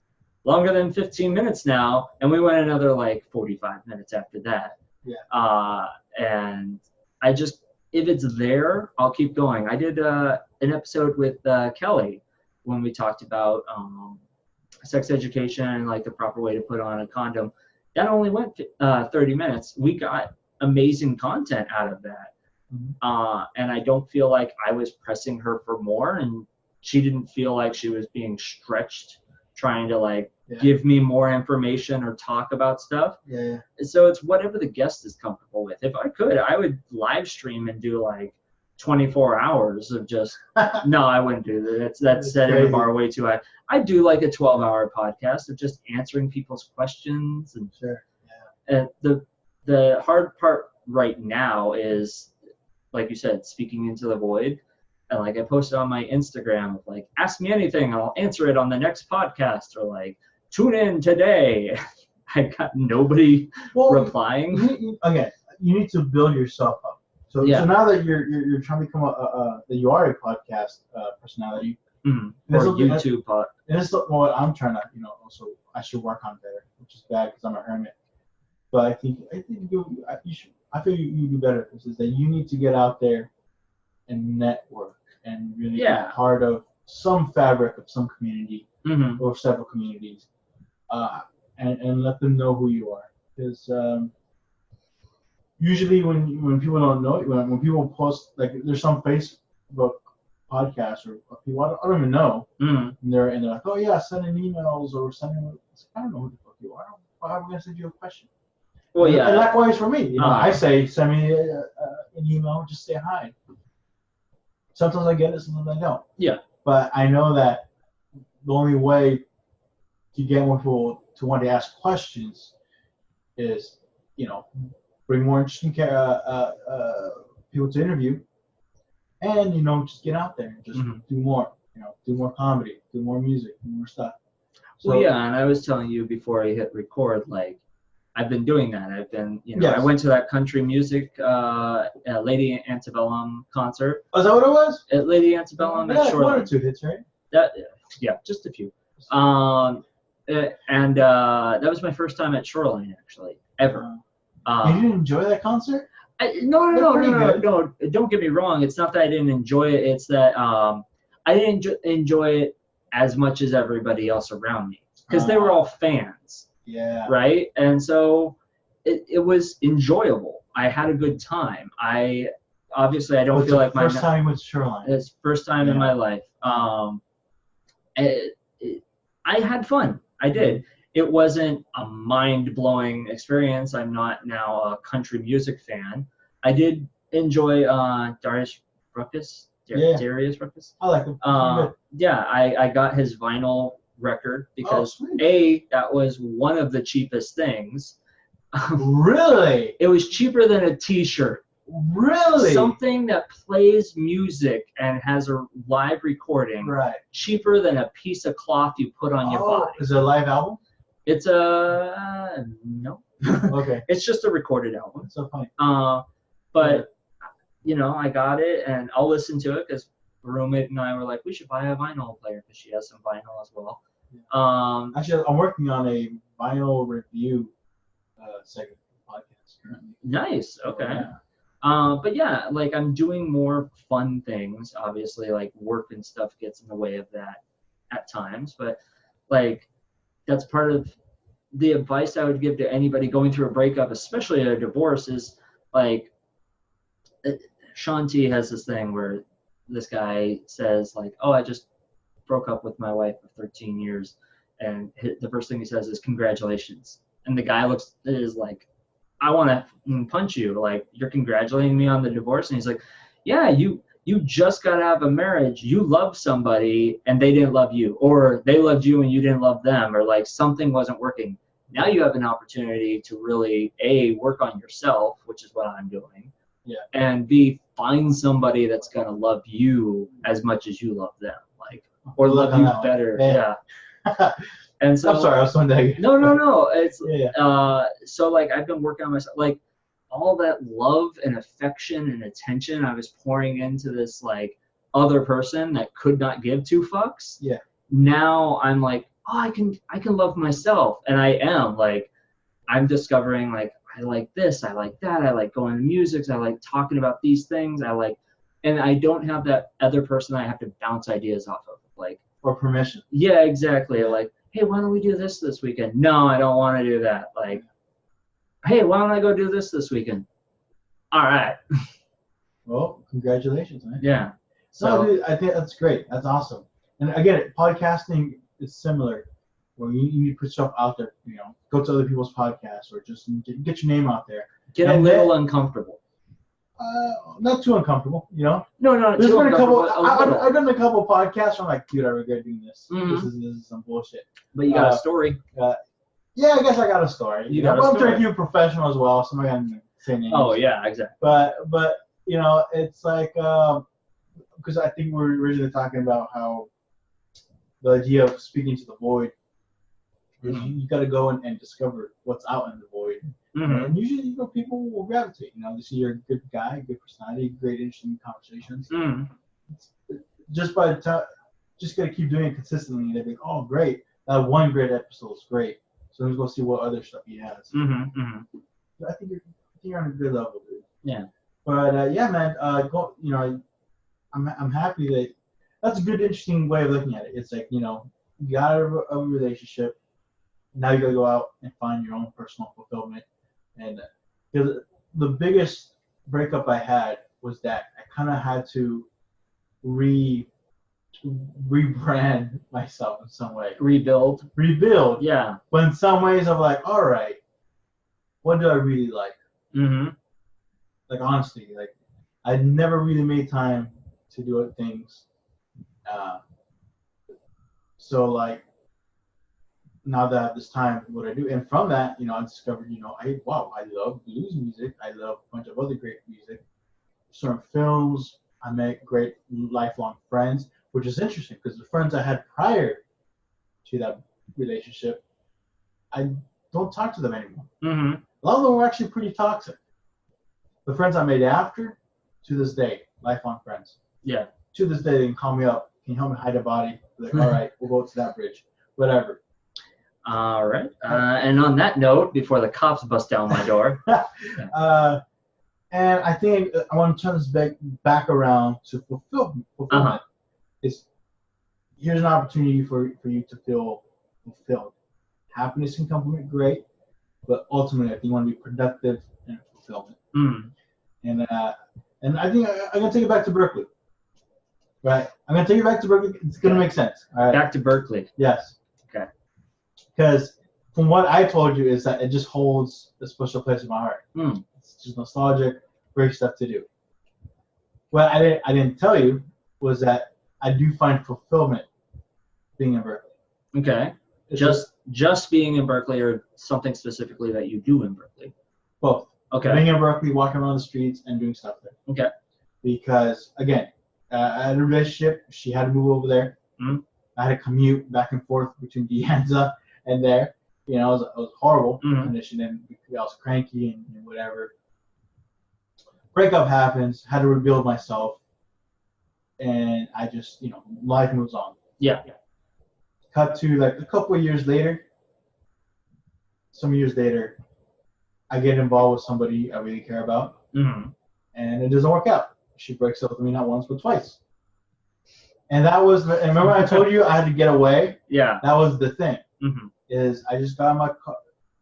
longer than 15 minutes now. And we went another like 45 minutes after that. Yeah. And I just, if it's there, I'll keep going. I did an episode with Kelly when we talked about sex education and like the proper way to put on a condom. That only went 30 minutes. We got amazing content out of that. And I don't feel like I was pressing her for more, and she didn't feel like she was being stretched trying to like give me more information or talk about stuff. Yeah. So it's whatever the guest is comfortable with. If I could, I would live stream and do like 24 hours of just no, I wouldn't do that. That's setting the bar way too high. I do like a 12-hour podcast of just answering people's questions. And and the hard part right now is, like you said, speaking into the void. And like I posted on my Instagram of like, ask me anything, I'll answer it on the next podcast, or like, tune in today. I got nobody replying. You need to build yourself up. So now that you're trying to become that you are a podcast personality, or YouTube pod. And this is what I'm trying to, also I should work on better, which is bad because I'm a hermit. But I think you should. I feel you do better. Is that you need to get out there and network and really be part of some fabric of some community or several communities, and let them know who you are. Because usually when people don't know, when people post, like there's some Facebook podcasts or people I don't even know, and they're like, oh yeah, sending emails or sending. I don't know who the fuck you are. Why am I gonna send you a question? Well, and likewise for me. I say send me an email, just say hi. Sometimes I get it, sometimes I don't. Yeah. But I know that the only way to get more people to want to ask questions is, bring more interesting people to interview, and just get out there and just do more. Do more comedy, do more music, do more stuff. So, and I was telling you before I hit record, like I've been doing that. I've been, I went to that country music Lady Antebellum concert. Oh, is that what it was? At Lady Antebellum at Shoreline. One or two hits, right? Just a few. And that was my first time at Shoreline, actually, ever. You didn't enjoy that concert? No. Don't get me wrong. It's not that I didn't enjoy it. It's that I didn't enjoy it as much as everybody else around me, because they were all fans. Yeah. Right? And so it was enjoyable. I had a good time. I don't feel like my first time with Shoreline. It's first time in my life. I had fun. I did. It wasn't a mind-blowing experience. I'm not now a country music fan. I did enjoy Darius Ruckus. Darius Ruckus. I like him. I got his vinyl record because that was one of the cheapest things. Really? It was cheaper than a t-shirt. Really? Something that plays music and has a live recording. Right. Cheaper than a piece of cloth you put on your body. Is it a live album? It's a no. Okay. It's just a recorded album. That's so funny. But I got it, and I'll listen to it because roommate and I were like, we should buy a vinyl player because she has some vinyl as well. Actually, I'm working on a vinyl review segment of the podcast currently. Nice. Okay. Yeah. But yeah, like I'm doing more fun things. Obviously, like work and stuff gets in the way of that at times, but like that's part of the advice I would give to anybody going through a breakup, especially a divorce, is like, Sean T has this thing where this guy says like, oh, I just broke up with my wife of 13 years. And the first thing he says is congratulations. And the guy is like, I want to punch you. Like, you're congratulating me on the divorce. And he's like, yeah, you just got out of a marriage. You loved somebody and they didn't love you, or they loved you and you didn't love them, or like something wasn't working. Now you have an opportunity to really work on yourself, which is what I'm doing. Yeah. And B, find somebody that's going to love you as much as you love them, like, or love you better. Yeah. And so, I'm sorry, I was so negative. No. It's yeah. So like I've been working on myself, like all that love and affection and attention I was pouring into this like other person that could not give two fucks. Yeah. Now I'm like, oh, I can love myself, and I am like, I'm discovering like I like this, I like that, I like going to music, I like talking about these things, and I don't have that other person I have to bounce ideas off of, like, or permission. Yeah, exactly. Like, hey, why don't we do this weekend? No, I don't want to do that. Like, hey, why don't I go do this weekend? All right. Well, congratulations, man. Yeah. So, no, dude, I think that's great. That's awesome. And again, podcasting is similar, where you need to put yourself out there. You know, go to other people's podcasts, or just get your name out there. Get a little uncomfortable. Not too uncomfortable, you know. No. There's been a couple. I've done a couple podcasts. I'm like, dude, I regret doing this. Mm-hmm. This is some bullshit. But you got a story. Yeah, I guess I got a story. You know, I'm trying to keep it professional as well. So I'm not gonna say names. Oh yeah, exactly. But you know, it's like because I think we were originally talking about how the idea of speaking to the void is you got to go and discover what's out in the void. Mm-hmm. And usually, you know, people will gravitate. You know, they see you're a good guy, good personality, great, interesting conversations. Mm-hmm. Just gotta keep doing it consistently. And they're like, oh, great, that one great episode is great. So let's go see what other stuff he has. Mm-hmm. Mm-hmm. I think you're on a good level, dude. Yeah. But yeah, man, go. You know, I'm happy that that's a good, interesting way of looking at it. It's like, you know, you got a relationship. Now you gotta go out and find your own personal fulfillment. And the biggest breakup I had was that I kind of had to rebrand myself in some way. Rebuild. Yeah. But in some ways, I'm like, all right, what do I really like? Mm-hmm. Like, honestly, like, I never really made time to do things. So, like, now that I have this time, what I do, and from that, you know, I discovered, you know, I love blues music. I love a bunch of other great music. Certain films. I met great lifelong friends, which is interesting because the friends I had prior to that relationship, I don't talk to them anymore. Mm-hmm. A lot of them were actually pretty toxic. The friends I made after, to this day, lifelong friends. Yeah. To this day, they can call me up. Can you help me hide a body? Like, all right, we'll go to that bridge. Whatever. All right. And on that note, before the cops bust down my door. And I think I want to turn this back around to fulfillment. Uh-huh. Here's an opportunity for you to feel fulfilled. Happiness can come from it, great, but ultimately, I think you want to be productive and fulfillment. Mm. And I think I'm gonna take it back to Berkeley. Right, I'm gonna take it back to Berkeley. It's gonna make sense. All right. Back to Berkeley. Yes. Okay. Because from what I told you is that it just holds a special place in my heart. Mm. It's just nostalgic, great stuff to do. What I didn't tell you was that I do find fulfillment being in Berkeley. Okay. Just being in Berkeley, or something specifically that you do in Berkeley? Both. Okay. Being in Berkeley, walking around the streets, and doing stuff there. Okay. Because again, I had a relationship. She had to move over there. Mm-hmm. I had to commute back and forth between De Anza and there. You know, it was horrible condition, and I was cranky and whatever. Breakup happens. Had to rebuild myself, and I just, you know, life moves on. Yeah. Cut to like a couple of years later. Some years later, I get involved with somebody I really care about, and it doesn't work out. She breaks up with me not once but twice. And that was and remember I told you I had to get away? Yeah. That was the thing. Mm-hmm. is I just got in my car.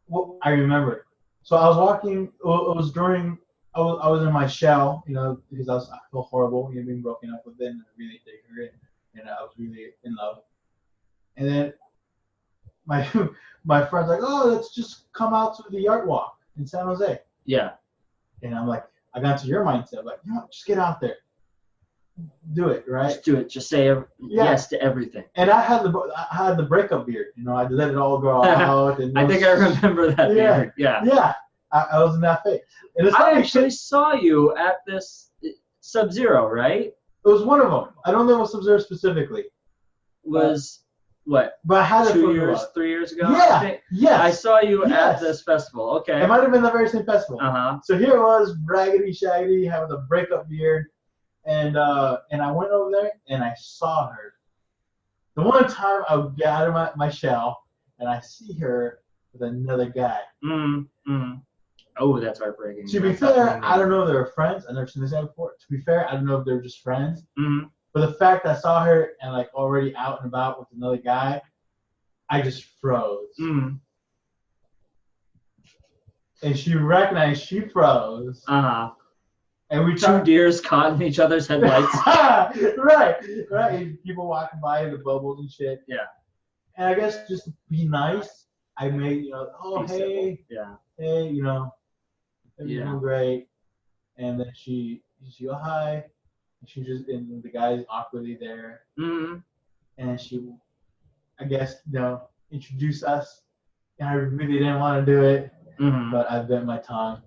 Well, I remember. So I was walking. It was during. I was in my shell, because I felt horrible, being broken up with it, and I really dig her, and I was really in love. And then my friend's like, oh, let's just come out to the art walk in San Jose. Yeah. And I'm like, I got to your mindset, like, just get out there, do it, right? Just do it. Just say yes to everything. And I had the breakup beard, I let it all go out. And I think I remember that beard. Yeah. Yeah. I was in that phase. And I actually saw you at this Sub-Zero, right? It was one of them. I don't know what Sub-Zero specifically. Was what? But I had it 2 years, 3 years ago. Yeah. Yes. I saw you at this festival. Okay. It might have been the very same festival. So here it was, raggedy, shaggy, having the breakup beard, and I went over there and I saw her. The one time I would get out of my shell and I see her with another guy. Oh, that's heartbreaking. To be fair, I don't know if they were friends. I've never seen this guy before. To be fair, I don't know if they were just friends. But the fact I saw her and already out and about with another guy, I just froze. And she recognized she froze. And we two deers caught in each other's headlights. Right. And people walking by the bubbles and shit. Yeah. And I guess just to be nice, I made hey, simple. Yeah. Hey, everything great. And then she go hi. And she and the guy's awkwardly there. And she, I guess, introduced us. And I really didn't want to do it. But I bit my tongue.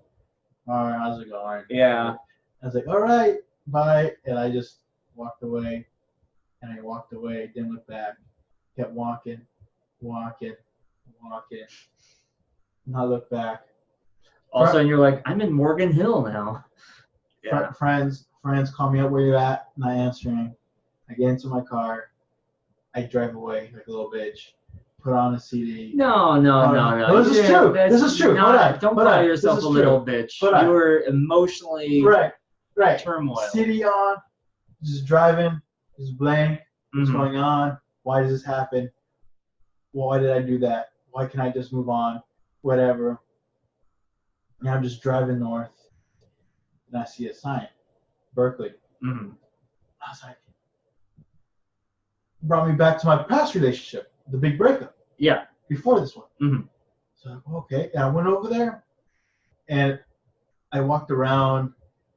All right, how's it going? Yeah. I was like, all right, bye. And I just walked away. And I walked away, didn't look back. Kept walking. Not look back. All of a sudden, you're like, I'm in Morgan Hill now. Yeah. Friends call me up where you're at, not answering. I get into my car. I drive away like a little bitch. Put on a CD. No. This is true. This is true. Don't call yourself a little bitch. You were emotionally right. turmoil. CD on, just driving, just blank. What's going on? Why does this happen? Why did I do that? Why can't I just move on? Whatever. And I'm just driving north, and I see a sign, Berkeley. I was like, brought me back to my past relationship, the big breakup. Yeah. Before this one. So okay, and I went over there, and I walked around,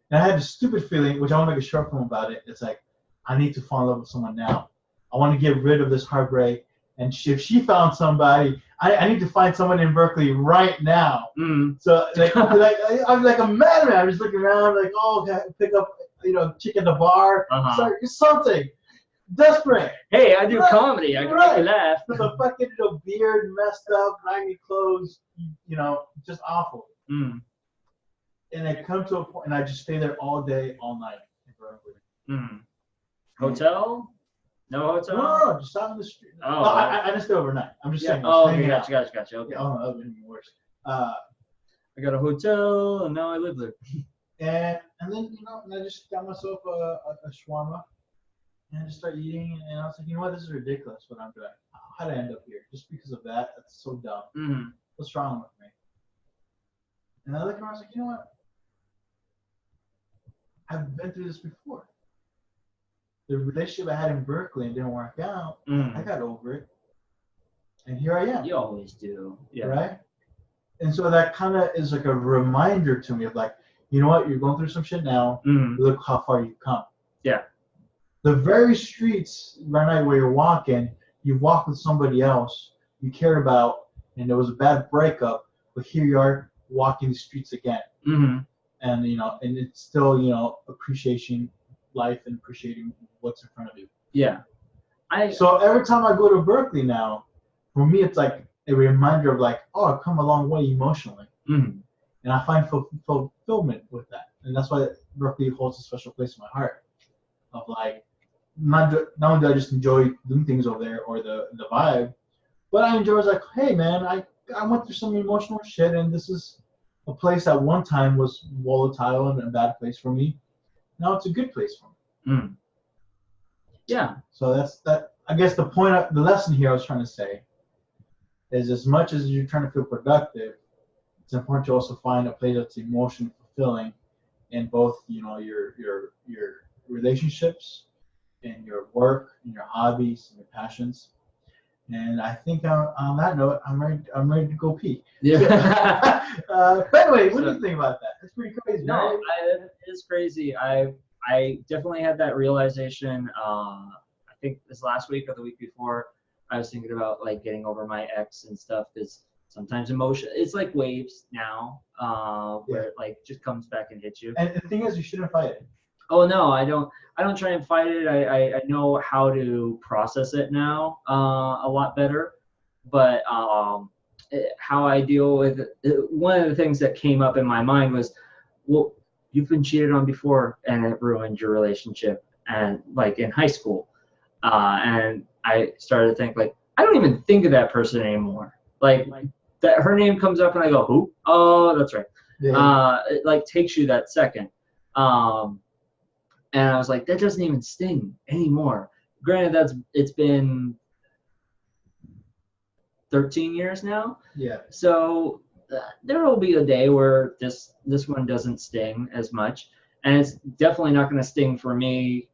and I had this stupid feeling, which I want to make a short film about it. It's like, I need to fall in love with someone now. I want to get rid of this heartbreak. And if she found somebody, I need to find someone in Berkeley right now. So I'm like a madman. I'm just looking around, like, can I pick up, chick at the bar, something. Desperate. Hey, I do comedy. I can make you laugh. With a fucking beard, messed up, grimy clothes, just awful. And I come to a point, and I just stay there all day, all night in Berkeley. Hotel? No hotel? No, just out in the street. I just stay overnight. I'm just saying. Gotcha. Okay. Yeah, that would be worse. I got a hotel, and now I live there. And then, and I just got myself a shawarma, and I just started eating, and I was like, what, this is ridiculous what I'm doing. How did I end up here? Just because of that? That's so dumb. What's wrong with me? And I looked around, I was like, what? I've been through this before. The relationship I had in Berkeley and didn't work out, I got over it. And here I am. You always do. Yeah. Right? And so that kind of is like a reminder to me of like, you know what? You're going through some shit now. Look how far you've come. Yeah. The very streets right now where you're walking, you walk with somebody else you care about, and there was a bad breakup, but here you are walking the streets again. And, and it's still, appreciation life and appreciating what's in front of you. Yeah. So every time I go to Berkeley now, for me it's like a reminder of like, I've come a long way emotionally. And I find fulfillment with that. And that's why Berkeley holds a special place in my heart. Of like, not only do I just enjoy doing things over there or the vibe, but I enjoy like, hey man, I went through some emotional shit, and this is a place at one time was volatile and a bad place for me. Now it's a good place for me. Yeah. So that's that. I guess the lesson here I was trying to say is as much as you're trying to feel productive, it's important to also find a place that's emotionally fulfilling in both, your relationships, in your work, in your hobbies, and your passions. And I think on that note, I'm ready to go pee. Yeah. But anyway, what do you think about that? That's pretty crazy. No, right? it is crazy. I definitely had that realization. I think this last week or the week before, I was thinking about like getting over my ex and stuff, because sometimes emotion, it's like waves now, where it like just comes back and hits you. And the thing is, you shouldn't fight it. Oh no, I don't try and fight it. I know how to process it now a lot better. But how I deal with it, one of the things that came up in my mind was, well, you've been cheated on before and it ruined your relationship, and like in high school. And I started to think, like, I don't even think of that person anymore. Like that, her name comes up and I go, who? Oh, that's right. Yeah. It like takes you that second. And I was like, that doesn't even sting anymore. Granted, it's been 13 years now. Yeah. So there will be a day where this one doesn't sting as much, and it's definitely not going to sting for me,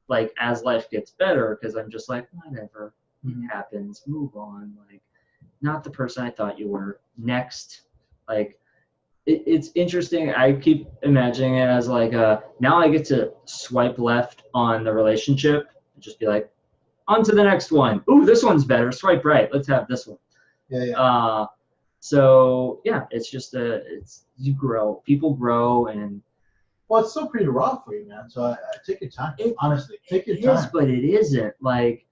like as life gets better, because I'm just like, whatever, it happens, move on. Like, not the person I thought you were. Next, like. It's interesting. I keep imagining it as like now I get to swipe left on the relationship and just be like, on to the next one. Ooh, this one's better. Swipe right. Let's have this one. Yeah. So yeah, it's just you grow. People grow, and well, it's still pretty raw for you, man. So I take your time. Honestly, take your time. It is, but it isn't. Like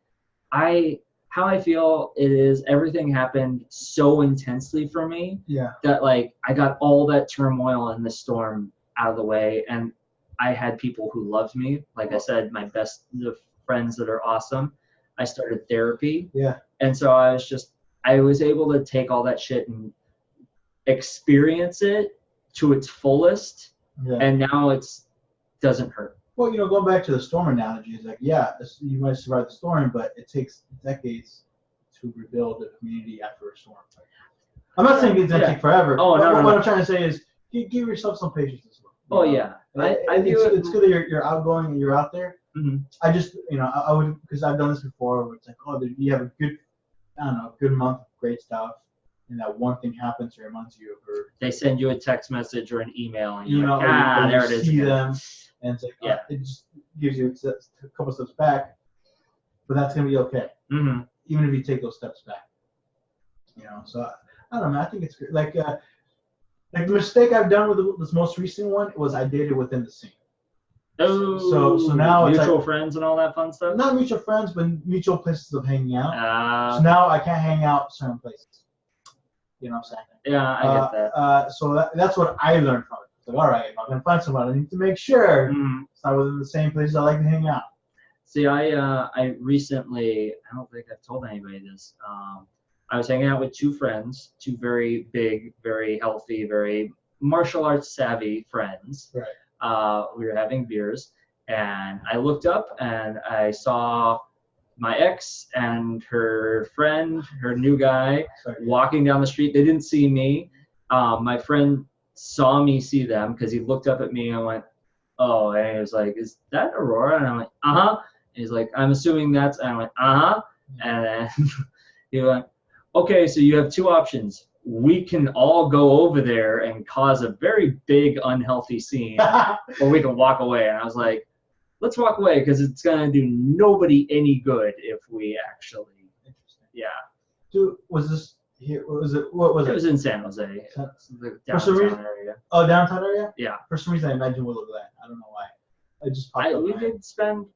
how I feel it is, everything happened so intensely for me that like I got all that turmoil in the storm out of the way, and I had people who loved me. Like I said, the friends that are awesome. I started therapy. Yeah. And so I was able to take all that shit and experience it to its fullest. Yeah. And now it doesn't hurt. Well, going back to the storm analogy, it's like, you might survive the storm, but it takes decades to rebuild a community after a storm. I'm not saying it's going to take forever. Oh, no. What I'm trying to say is give yourself some patience as well. Oh, yeah. It's good that you're outgoing and you're out there. Mm-hmm. I just, I would, because I've done this before, where it's like, you have a good month of great stuff, and that one thing happens or reminds you of her. They send you a text message or an email, and you're like, there it is. See them. And it's like, it just gives you a couple steps back, but that's going to be okay. Mm-hmm. Even if you take those steps back. So I don't know, man. I think it's good. Like the mistake I've done with this most recent one was I dated within the scene. Oh, so now it's mutual friends and all that fun stuff? Not mutual friends, but mutual places of hanging out. So now I can't hang out certain places. You know what I'm saying? Yeah, I get that. So that's what I learned from it. It's like, all right, if I'm going to find someone, I need to make sure it's not within the same places I like to hang out. See, I recently, I don't think I've told anybody this, I was hanging out with two friends, two very big, very healthy, very martial arts savvy friends. Right. We were having beers, and I looked up and I saw my ex and her friend, her new guy, walking down the street. They didn't see me. My friend saw me see them because he looked up at me and went, oh, and he was like, is that Aurora? And I went, uh-huh. And he's like, I'm assuming that's, and I went, uh-huh. And then he went, okay, so you have two options. We can all go over there and cause a very big unhealthy scene, or we can walk away. And I was like, let's walk away, because it's going to do nobody any good if we actually. Interesting. Yeah. Dude, was this here? What was it? It was in San Jose. The downtown area. Oh, downtown area? Yeah. For some reason, I imagined Willow Glen. I don't know why. It just popped up. We did spend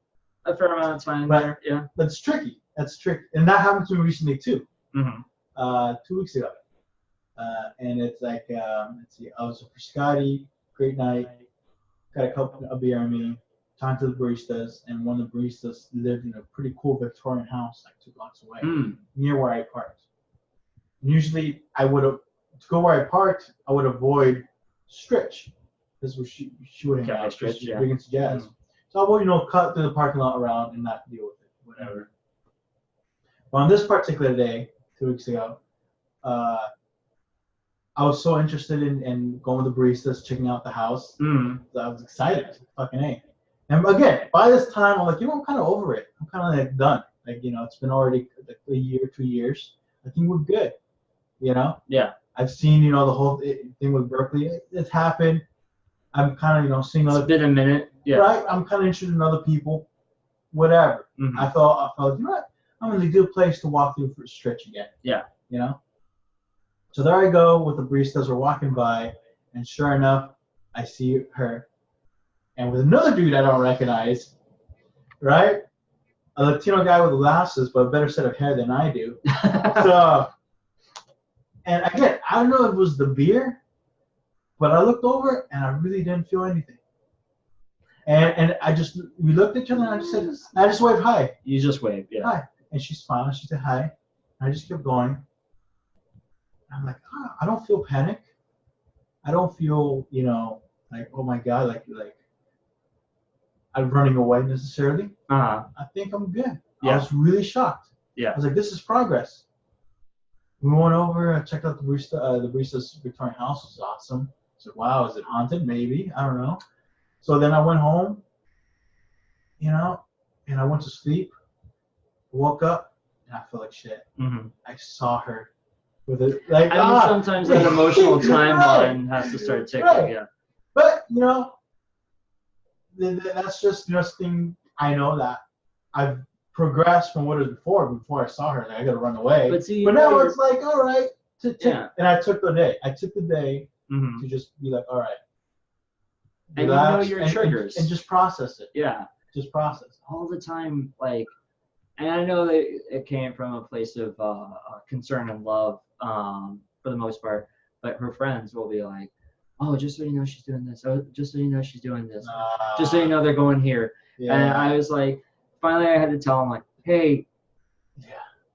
a fair amount of time there. Yeah. But it's tricky. That's tricky. And that happened to me recently, too. Mm-hmm. 2 weeks ago. And it's like, let's see, I was for Scotty, great night, got a cup of beer on me, talking to the baristas, and one of the baristas lived in a pretty cool Victorian house like 2 blocks away, near where I parked. And usually to go where I parked, I would avoid Stritch, because she would hang out, she's big into jazz. Mm-hmm. So I would, cut through the parking lot around and not deal with it, whatever. But on this particular day, 2 weeks ago, I was so interested in going with the baristas, checking out the house. Mm. I was excited. Fucking A. And again, by this time, I'm like, I'm kind of over it. I'm kind of like done. Like, it's been already like a year, 2 years. I think we're good. Yeah. I've seen, the whole thing with Berkeley. It's happened. I'm kind of, seeing other. It's been a minute. Yeah. Right. I'm kind of interested in other people. Whatever. Mm-hmm. I felt, you know what? I'm in a good place to walk through for a stretch again. Yeah. So there I go with the baristas. We're walking by, and sure enough, I see her, and with another dude I don't recognize, right? A Latino guy with glasses, but a better set of hair than I do. So, and again, I don't know if it was the beer, but I looked over and I really didn't feel anything. And we looked at each other and I just waved hi. You just waved, yeah. Hi. And she smiled. She said hi. And I just kept going. I'm like, I don't feel panic. I don't feel, like, oh my God, like I'm running away necessarily. Uh-huh. I think I'm good. Yeah. I was really shocked. Yeah. I was like, this is progress. We went over, I checked out the barista's Victorian house. It was awesome. I said, wow, is it haunted? Maybe. I don't know. So then I went home, and I went to sleep, woke up, and I felt like shit. Mm-hmm. I saw her with it. Like, sometimes that emotional timeline has to start ticking. Right. Yeah. But, that's just, thing I know that I've progressed from what it was before I saw her. Like, I got to run away. But now it's like, all right. And I took the day. Mm-hmm. To just be like, all right. And relax, your triggers. And just process it. Yeah. Just process. All the time, like, and I know that it came from a place of concern and love for the most part, but her friends will be like, oh, just so you know she's doing this. Oh, just so you know she's doing this. Just so you know they're going here. Yeah. And I was like, finally I had to tell them, like, hey,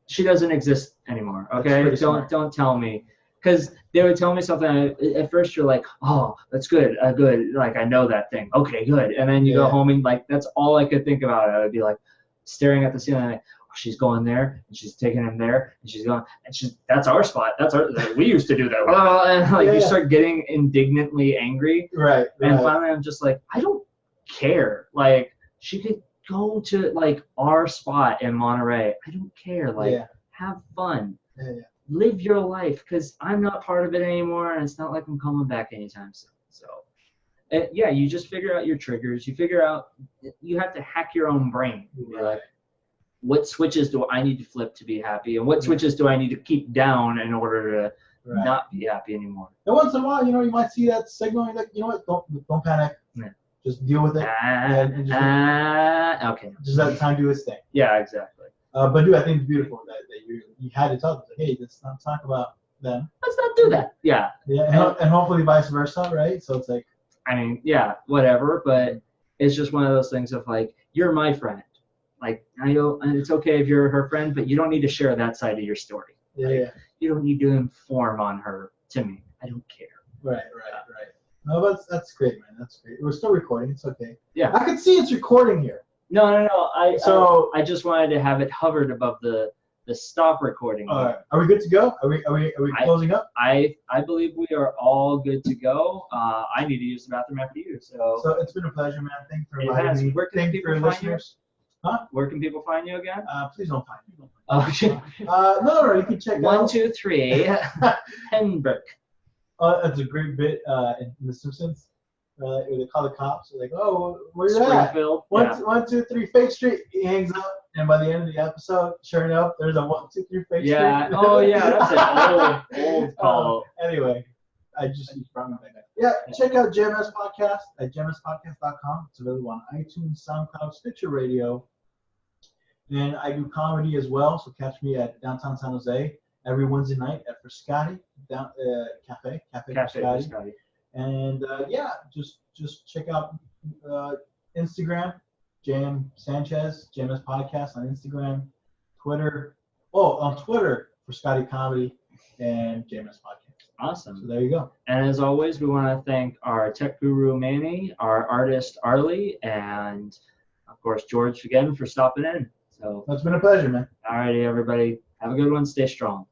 she doesn't exist anymore, okay? Don't tell me. Because they would tell me something, at first you're like, oh, that's good, good, like, I know that thing. Okay, good. And then you go home and, like, that's all I could think about. I would be, like, staring at the ceiling, like, oh, she's going there, and she's taking him there, and she's going, and that's our spot. We used to do that. And, like, you start getting indignantly angry. Right. And finally I'm just like, I don't care. Like, she could go to, like, our spot in Monterey. I don't care. Like, have fun. Yeah. Live your life, because I'm not part of it anymore, and it's not like I'm coming back anytime soon. So, you just figure out your triggers. You figure out, you have to hack your own brain. Right. Like, what switches do I need to flip to be happy, and what switches do I need to keep down in order to not be happy anymore? And once in a while, you might see that signal, and like, you know what, don't panic. Yeah. Just deal with it. Okay. Just let time do its thing. Yeah, exactly. But dude, I think it's beautiful that you had to tell them, like, hey, let's not talk about them. Let's not do that. Yeah. Yeah, and hopefully vice versa, right? So it's like, I mean, yeah, whatever, but it's just one of those things of, like, you're my friend. Like, I know, and it's okay if you're her friend, but you don't need to share that side of your story. Yeah. You don't need to inform on her to me. I don't care. Right. No, that's great, man. That's great. We're still recording. It's okay. Yeah. I can see it's recording here. No. I just wanted to have it hovered above the stop recording. All right. Are we good to go? Are we closing up? I believe we are all good to go. I need to use the bathroom after you. So it's been a pleasure, man. Thanks for inviting me. Where can people find you? Huh? Where can people find you again? Please don't find me. Okay. No, you can check out. 1, 2, 3, Pembroke. That's a great bit in The Simpsons. Where they call the cops. They're like, oh, where's that? Springfield. 1, 2, 3, Fake Street. He hangs up, and by the end of the episode, sure enough, there's a 1, 2, 3, Fake Street. Yeah. Oh, yeah. That's an old call. Anyway, I just brought me back. Yeah, check out JMS Podcast at jmspodcast.com. It's available on iTunes, SoundCloud, Stitcher Radio. And I do comedy as well, so catch me at downtown San Jose every Wednesday night at Frascati Cafe Frascati. And just check out Instagram, JM Sanchez, JMS Podcast on Instagram, Twitter. Oh, on Twitter, Frascati Comedy and JMS Podcast. Awesome. So there you go. And as always, we want to thank our tech guru Manny, our artist Arlie, and of course George again for stopping in. So it's been a pleasure, man. All righty, everybody. Have a good one. Stay strong.